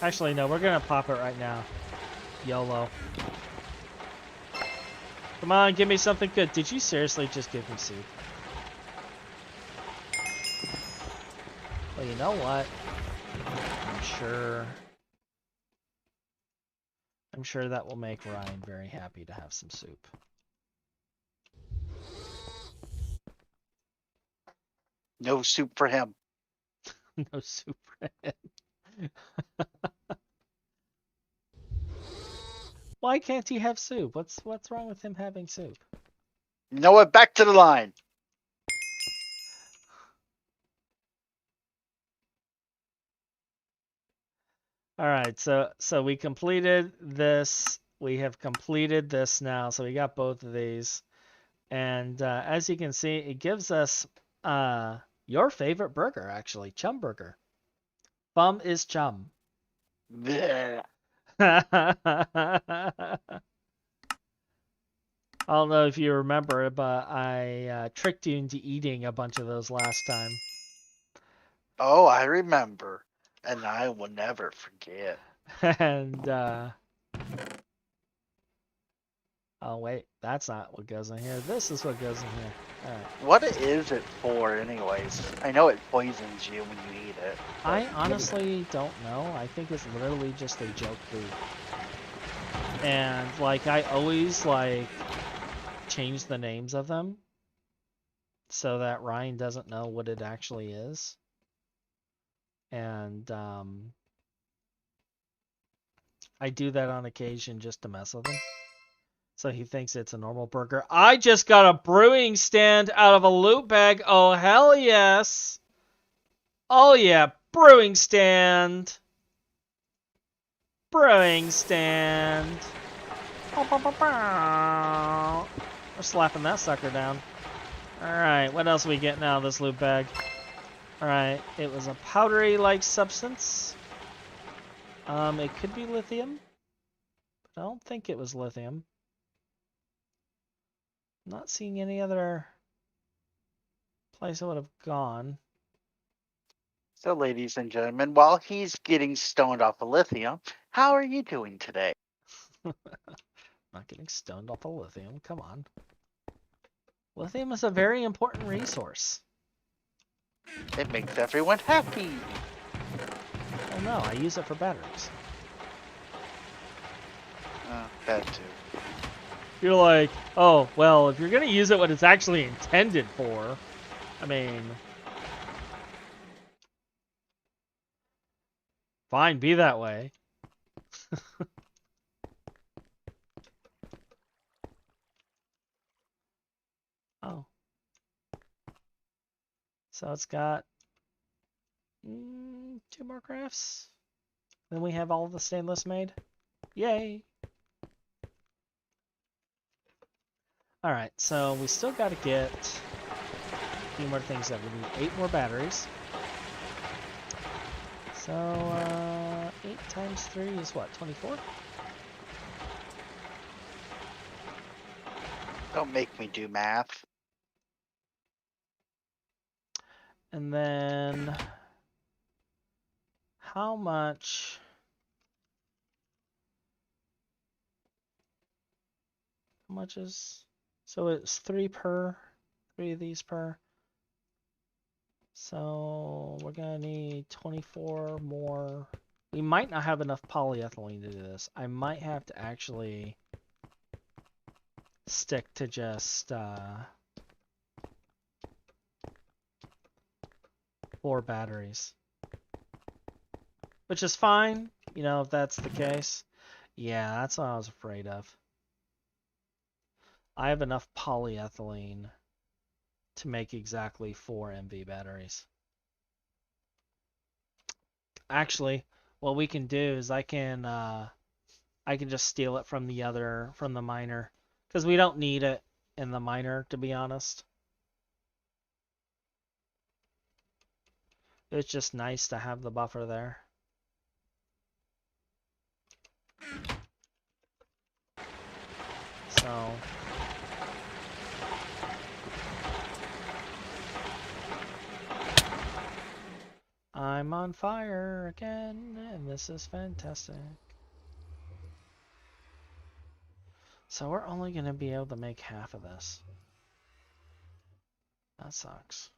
Actually, no, we're gonna pop it right now. YOLO. Come on, give me something good. Did you seriously just give me soup? Well, you know what? I'm sure that will make Ryan very happy to have some soup. No soup for him. No soup for him. Why can't he have soup? What's wrong with him having soup? You know what? Back to the line. All right, so we completed this. We have completed this now, so we got both of these. And as you can see, it gives us your favorite burger, actually, Chum Burger. Bum is chum. Blech. I don't know if you remember, but I tricked you into eating a bunch of those last time. Oh, I remember. And I will never forget. And oh wait, that's not what goes in here. This is what goes in here. All right. What is it for, anyways? I know it poisons you when you eat it. I honestly don't know. I think it's literally just a joke food. And like I always like change the names of them so that Ryan doesn't know what it actually is. And I do that on occasion just to mess with him. So he thinks it's a normal burger. I just got a brewing stand out of a loot bag. Oh, hell yes. Oh, yeah. Brewing stand. Brewing stand. We're slapping that sucker down. Alright, what else are we getting out of this loot bag? Alright, it was a powdery-like substance. It could be lithium. But I don't think it was lithium. I'm not seeing any other place I would have gone. So, ladies and gentlemen, while he's getting stoned off of lithium, how are you doing today? Not getting stoned off of lithium. Come on. Lithium is a very important resource. It makes everyone happy. Oh no, I use it for batteries. That too. You're like, oh, well, if you're going to use it what it's actually intended for, I mean, fine, be that way. Oh. So it's got 2 more crafts. Then we have all the stainless made. Yay! Alright, so we still got to get a few more things that we need. 8 more batteries. So, 8 times 3 is what, 24? Don't make me do math. And then, how much... How much is... So it's 3 per, 3 of these per. So we're gonna need 24 more. We might not have enough polyethylene to do this. I might have to actually stick to just 4 batteries. Which is fine, you know, if that's the case. Yeah, that's what I was afraid of. I have enough polyethylene to make exactly 4 MV batteries. Actually, what we can do is I can just steal it from the miner, because we don't need it in the miner, to be honest. It's just nice to have the buffer there. So I'm on fire again, and this is fantastic. So we're only going to be able to make half of this. That sucks.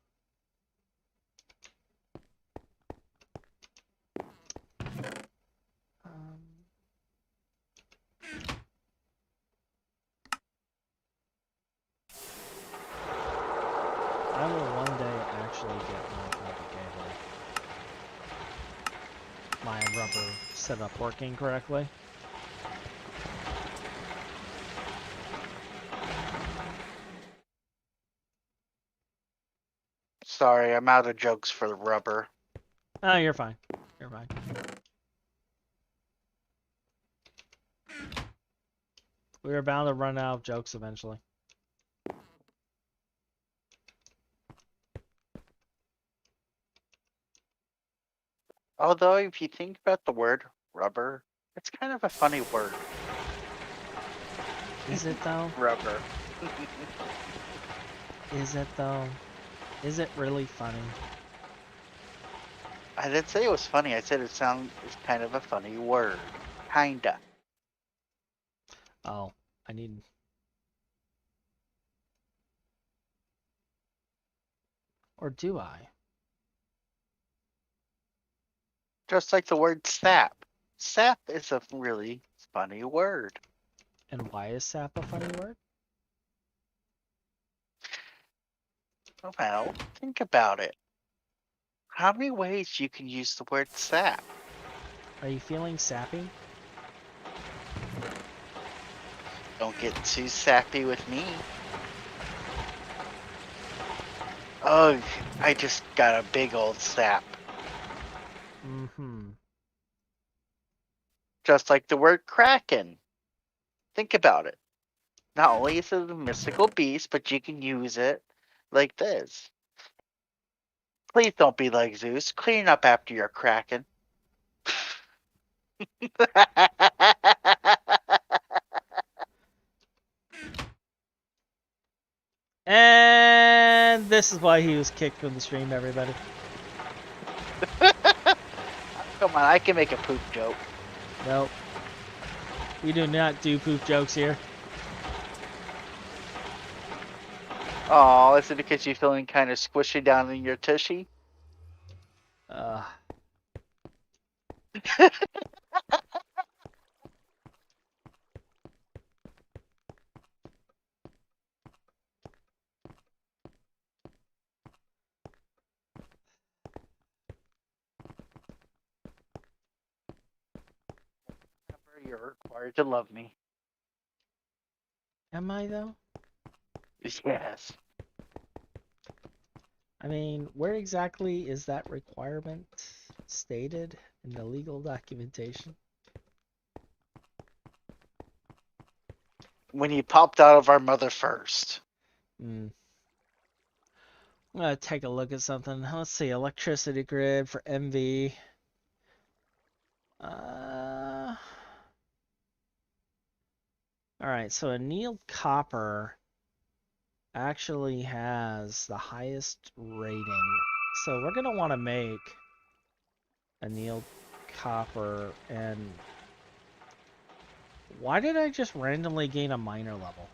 I will one day actually get my rubber set up working correctly. Sorry, I'm out of jokes for the rubber. Oh, you're fine. You're fine. We were bound to run out of jokes eventually. Although, if you think about the word rubber, it's kind of a funny word. Is it though? Rubber. Is it though? Is it really funny? I didn't say it was funny. I said it's kind of a funny word. Kinda. Oh, I need... Or do I? Just like the word sap. Sap is a really funny word. And why is sap a funny word? Well, think about it. How many ways you can use the word sap? Are you feeling sappy? Don't get too sappy with me. Ugh, I just got a big old sap. Mm-hmm. Just like the word kraken. Think about it. Not only is it a mystical beast, but you can use it like this. Please don't be like Zeus. Clean up after your kraken. And this is why he was kicked from the stream, everybody. Come on, I can make a poop joke. Nope. We do not do poop jokes here. Oh, is it because you're feeling kind of squishy down in your tushy? You're required to love me. Am I, though? Yes. I mean, where exactly is that requirement stated in the legal documentation? When you popped out of our mother first. I'm gonna take a look at something. Let's see, electricity grid for MV. Alright, so annealed copper actually has the highest rating. So we're gonna want to make annealed copper. And why did I just randomly gain a minor level?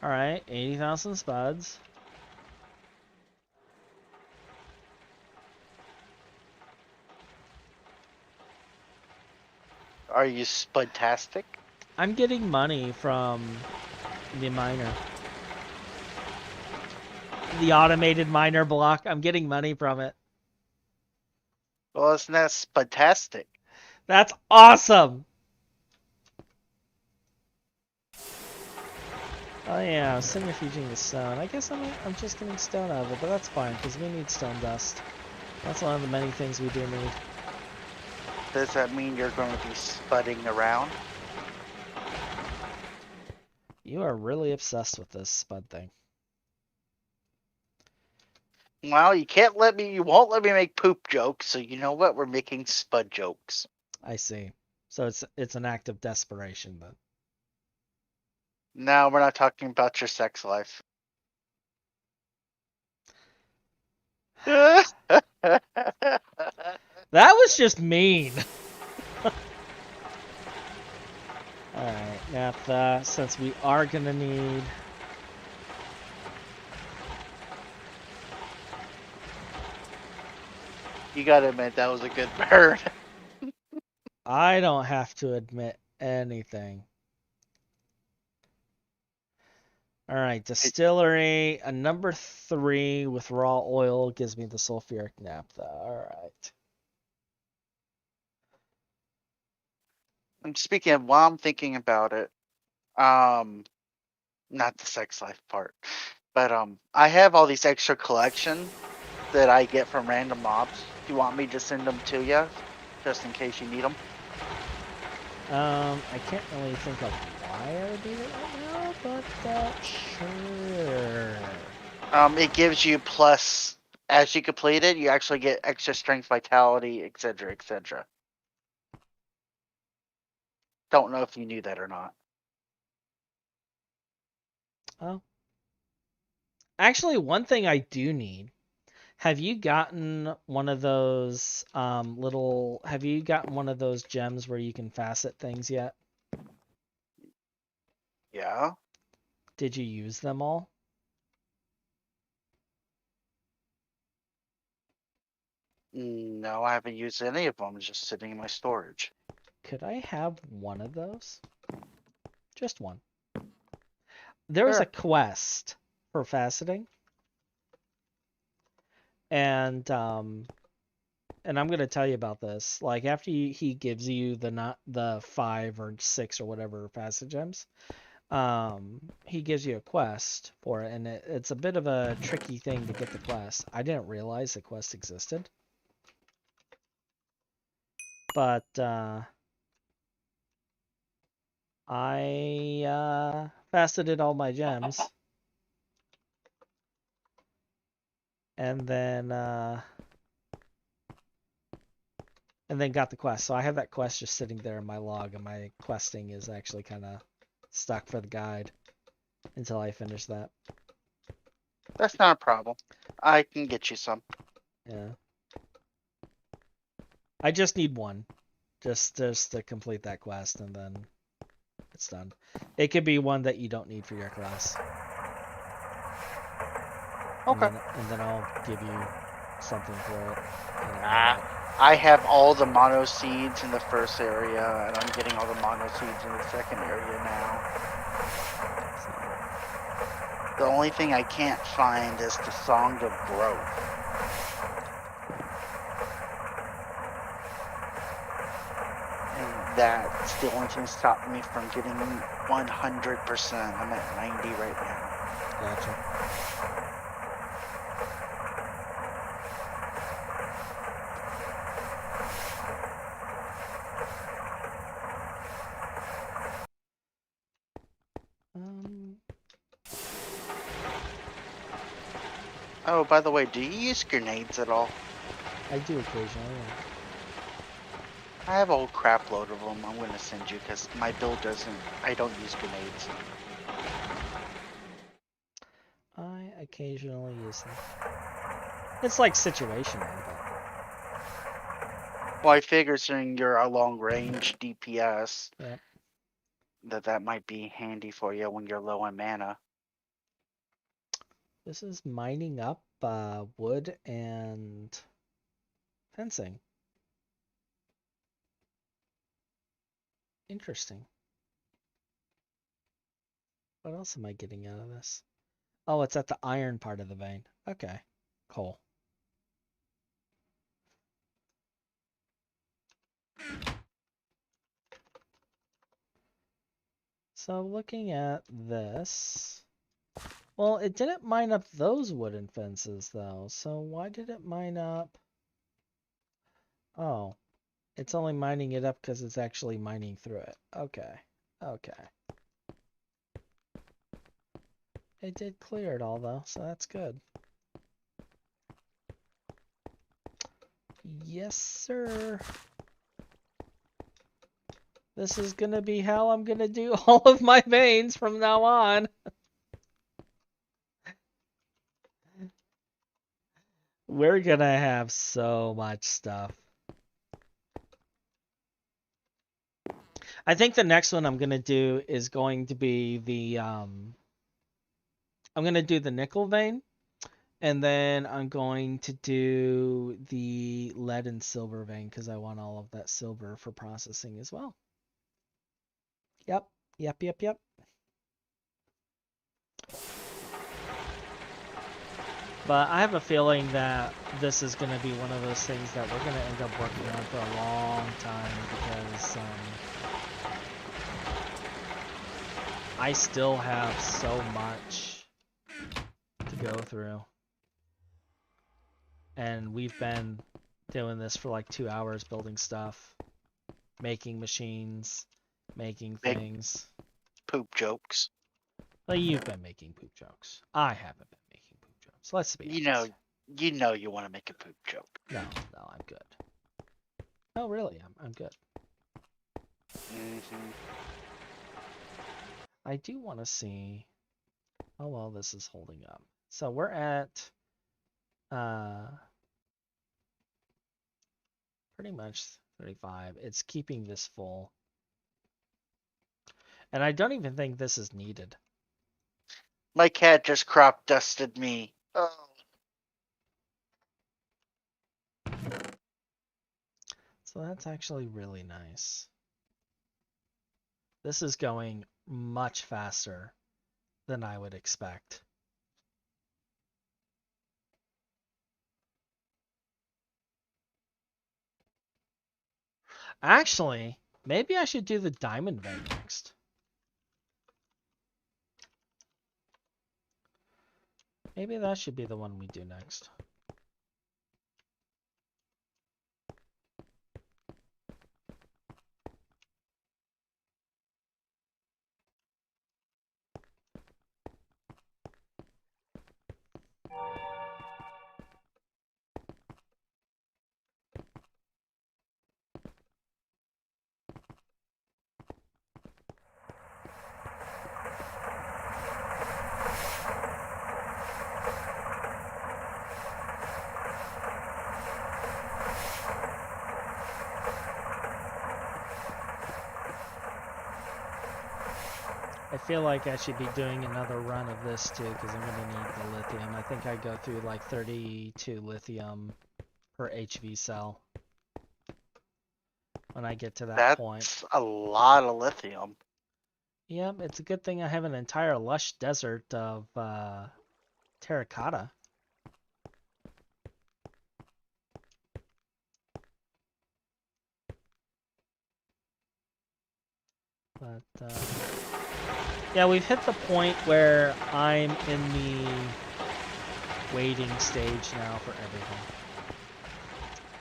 Alright, 80,000 spuds. Are you spudtastic? I'm getting money from the miner. The automated miner block. I'm getting money from it. Well, isn't that spudtastic? That's awesome! Oh yeah, centrifuging the stone. I guess I'm just getting stone out of it, but that's fine, because we need stone dust. That's one of the many things we do need. Does that mean you're going to be spudding around? You are really obsessed with this spud thing. Well, you won't let me make poop jokes, so you know what? We're making spud jokes. I see. So it's an act of desperation then. No, we're not talking about your sex life. That was just mean. Alright, naphtha, since we are gonna need... You gotta admit, that was a good burn. I don't have to admit anything. Alright, distillery, a number 3 with raw oil gives me the sulfuric naphtha. Alright. I'm speaking of while I'm thinking about it, not the sex life part, but I have all these extra collection that I get from random mobs. Do you want me to send them to you, just in case you need them? I can't really think of why I would need it right now, but sure. It gives you plus as you complete it. You actually get extra strength, vitality, etc., etc. Don't know if you knew that or not. Oh. Actually, one thing I do need. Have you gotten one of those have you gotten one of those gems where you can facet things yet? Yeah. Did you use them all? No, I haven't used any of them. It's just sitting in my storage. Could I have one of those? Just one. There was a Sure. quest for faceting, and I'm gonna tell you about this. Like after he gives you the not the 5 or 6 or whatever facet gems, he gives you a quest for it, and it's a bit of a tricky thing to get the quest. I didn't realize the quest existed, but I faceted all my gems, and then got the quest. So I have that quest just sitting there in my log, and my questing is actually kind of stuck for the guide until I finish that. That's not a problem. I can get you some. Yeah. I just need one. Just to complete that quest, and then it's done. It could be one that you don't need for your class. Okay. And then I'll give you something for it. I have all the mono seeds in the first area, and I'm getting all the mono seeds in the second area now. The only thing I can't find is the Song of Growth. And that's the only thing stopping me from getting 100%. I'm at 90 right now. Gotcha. Oh, by the way, do you use grenades at all? I do occasionally. Yeah. I have a whole crap load of them. I'm going to send you because my build doesn't. I don't use grenades. I occasionally use them. It's like situational, but Well, I figure seeing you're a long range DPS, yeah. that might be handy for you when you're low on mana. This is mining up wood and fencing. Interesting. What else am I getting out of this? Oh, it's at the iron part of the vein. Okay, cool. So looking at this, well, it didn't mine up those wooden fences though. So why did it mine up? Oh, it's only mining it up because it's actually mining through it. Okay, okay. It did clear it all though, so that's good. Yes, sir. This is gonna be how I'm gonna do all of my veins from now on. We're gonna have so much stuff. I think the next one I'm gonna do is going to be the I'm gonna do the nickel vein, and then I'm going to do the lead and silver vein because I want all of that silver for processing as well. Yep. But I have a feeling that this is going to be one of those things that we're going to end up working on for a long time because I still have so much to go through. And we've been doing this for like 2 hours building stuff, making machines, making things. Poop jokes. Well, you've been making poop jokes. I haven't been making poop jokes. Let's be honest. You know you want to make a poop joke. No, I'm good. No, really, I'm good. Mm-hmm. I do want to see how well this is holding up. So we're at pretty much 35. It's keeping this full. And I don't even think this is needed. My cat just crop dusted me. Oh. So that's actually really nice. This is going much faster than I would expect. Actually, maybe I should do the diamond vein next. Maybe that should be the one we do next. I feel like I should be doing another run of this too because I'm going to need the lithium. I think I go through like 32 lithium per HV cell when I get to that point. That's a lot of lithium. Yep, it's a good thing I have an entire lush desert of terracotta. But yeah, we've hit the point where I'm in the waiting stage now for everything.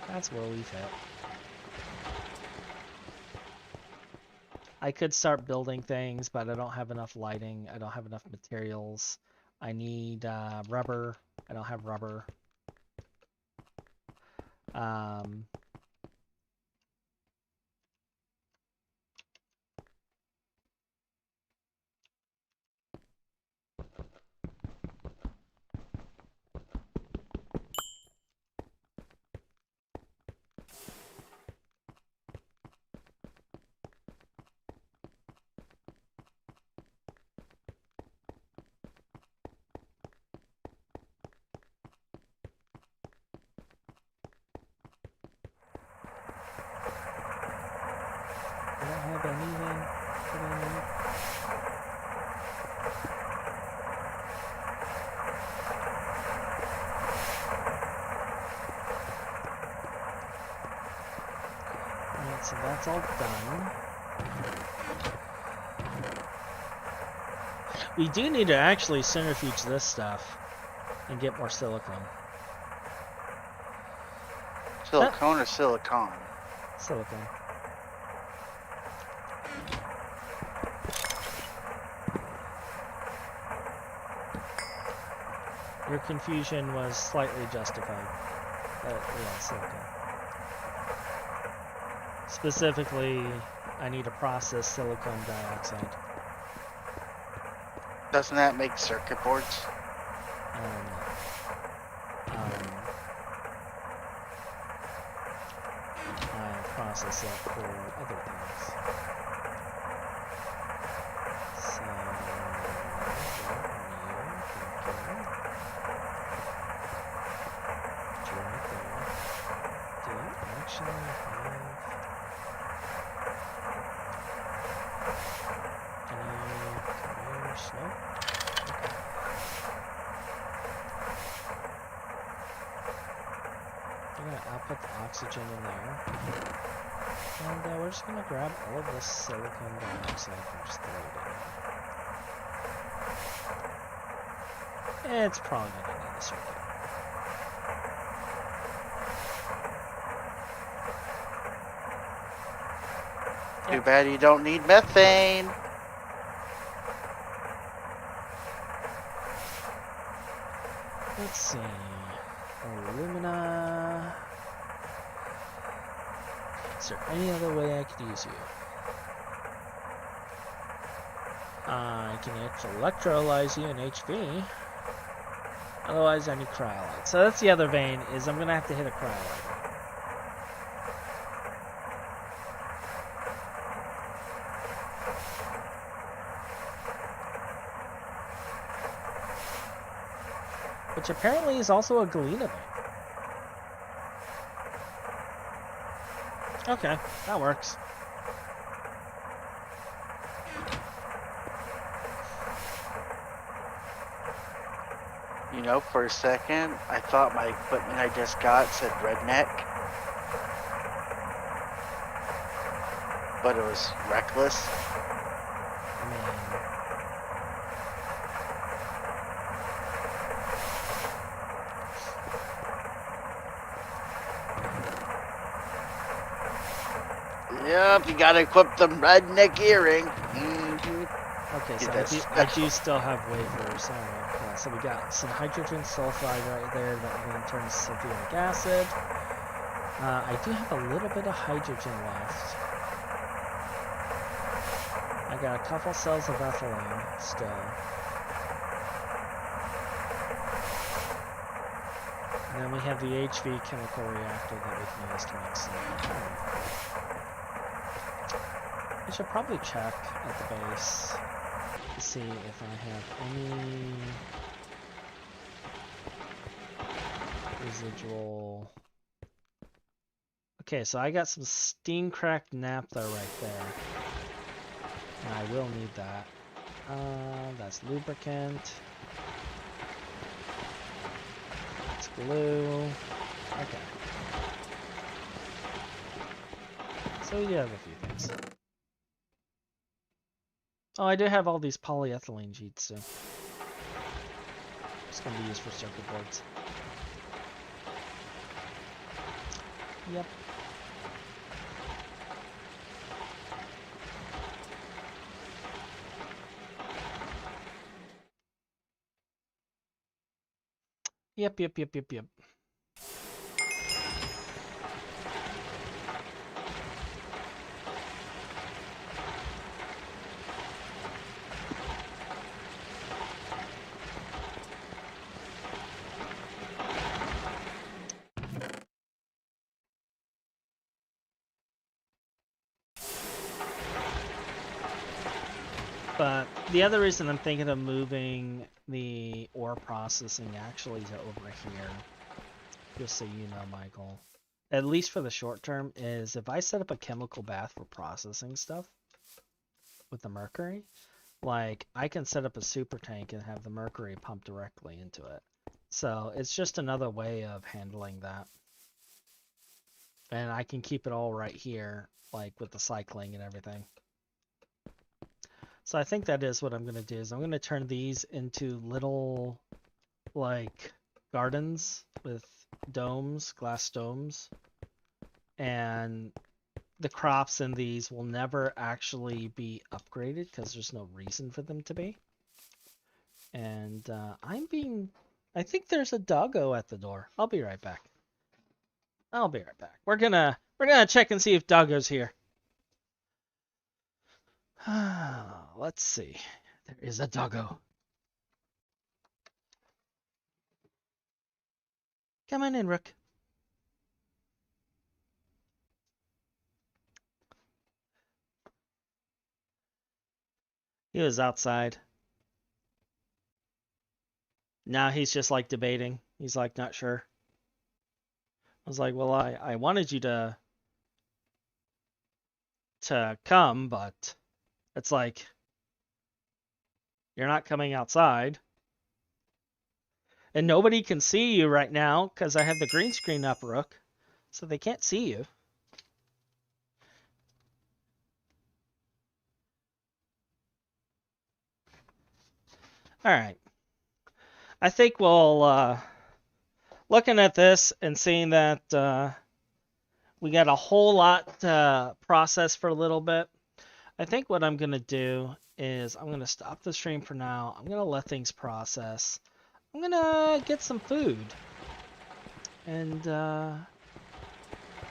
That's where we've hit. I could start building things, but I don't have enough lighting. I don't have enough materials. I need rubber. I don't have rubber. I don't have anything that I need. Alright, so that's all done. We do need to actually centrifuge this stuff and get more silicone. Silicone or silicon? Silicone. Your confusion was slightly justified. Yeah, silicone. Specifically, I need to process silicon dioxide. Doesn't that make circuit boards? I process it for other things. So, where are you? Right there. Do you actually have any conveyors? Nope. Okay. I'm gonna output the oxygen in there. And we're just gonna grab all of this silicon dioxide and just throw it in there. It's probably gonna need a circuit. Too bad you don't need methane. Let's see. Alumina. Is there any other way I could use you? I can electrolyze you in HV. Otherwise, I need cryolite. So that's the other vein, is I'm going to have to hit a cryolite. Which apparently is also a galena vein. Okay, that works. You know, for a second, I thought my equipment I just got said redneck. But it was reckless. Yep, you gotta equip the redneck earring. Okay, so I do still have wafers. Alright, so we got some hydrogen sulfide right there that we're going to turn to sulfuric acid. I do have a little bit of hydrogen left. I got a couple cells of ethylene still. And then we have the HV chemical reactor that we can use to make some. I should probably check at the base to see if I have any residual. Okay, so I got some steam cracked naphtha right there. And I will need that. That's lubricant. That's glue. Okay. So we do have a few things. Oh, I do have all these polyethylene sheets too. It's going to be used for circuit boards. Yep. Yep. But the other reason I'm thinking of moving the ore processing actually to over here, just so you know, Michael, at least for the short term, is if I set up a chemical bath for processing stuff with the mercury, like I can set up a super tank and have the mercury pumped directly into it. So it's just another way of handling that. And I can keep it all right here, like with the cycling and everything. So I think that is what I'm going to do, is I'm going to turn these into little, like, gardens with domes, glass domes. And the crops in these will never actually be upgraded because there's no reason for them to be. And I think there's a doggo at the door. I'll be right back. We're gonna We're gonna check and see if Doggo's here. Let's see. There is a Doggo. Come on in, Rook. He was outside. Now he's just like debating. He's like not sure. I was like, well, I wanted you to come, but it's like you're not coming outside. And nobody can see you right now because I have the green screen up, Rook. So they can't see you. Alright. I think we'll, looking at this and seeing that we got a whole lot process for a little bit, I think what I'm going to do is I'm going to stop the stream for now. I'm going to let things process. I'm going to get some food. And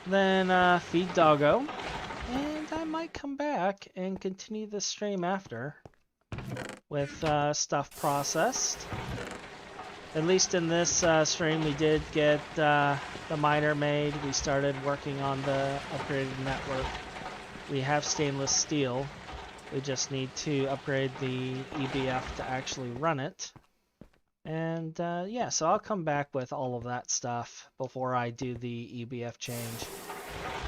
then feed Doggo. And I might come back and continue the stream after with stuff processed. At least in this stream, we did get the miner made. We started working on the upgraded network. We have stainless steel. We just need to upgrade the EBF to actually run it. And yeah, so I'll come back with all of that stuff before I do the EBF change.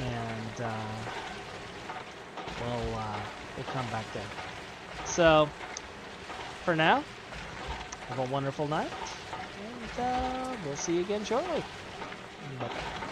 And we'll come back then. So for now, have a wonderful night. And we'll see you again shortly. Bye-bye.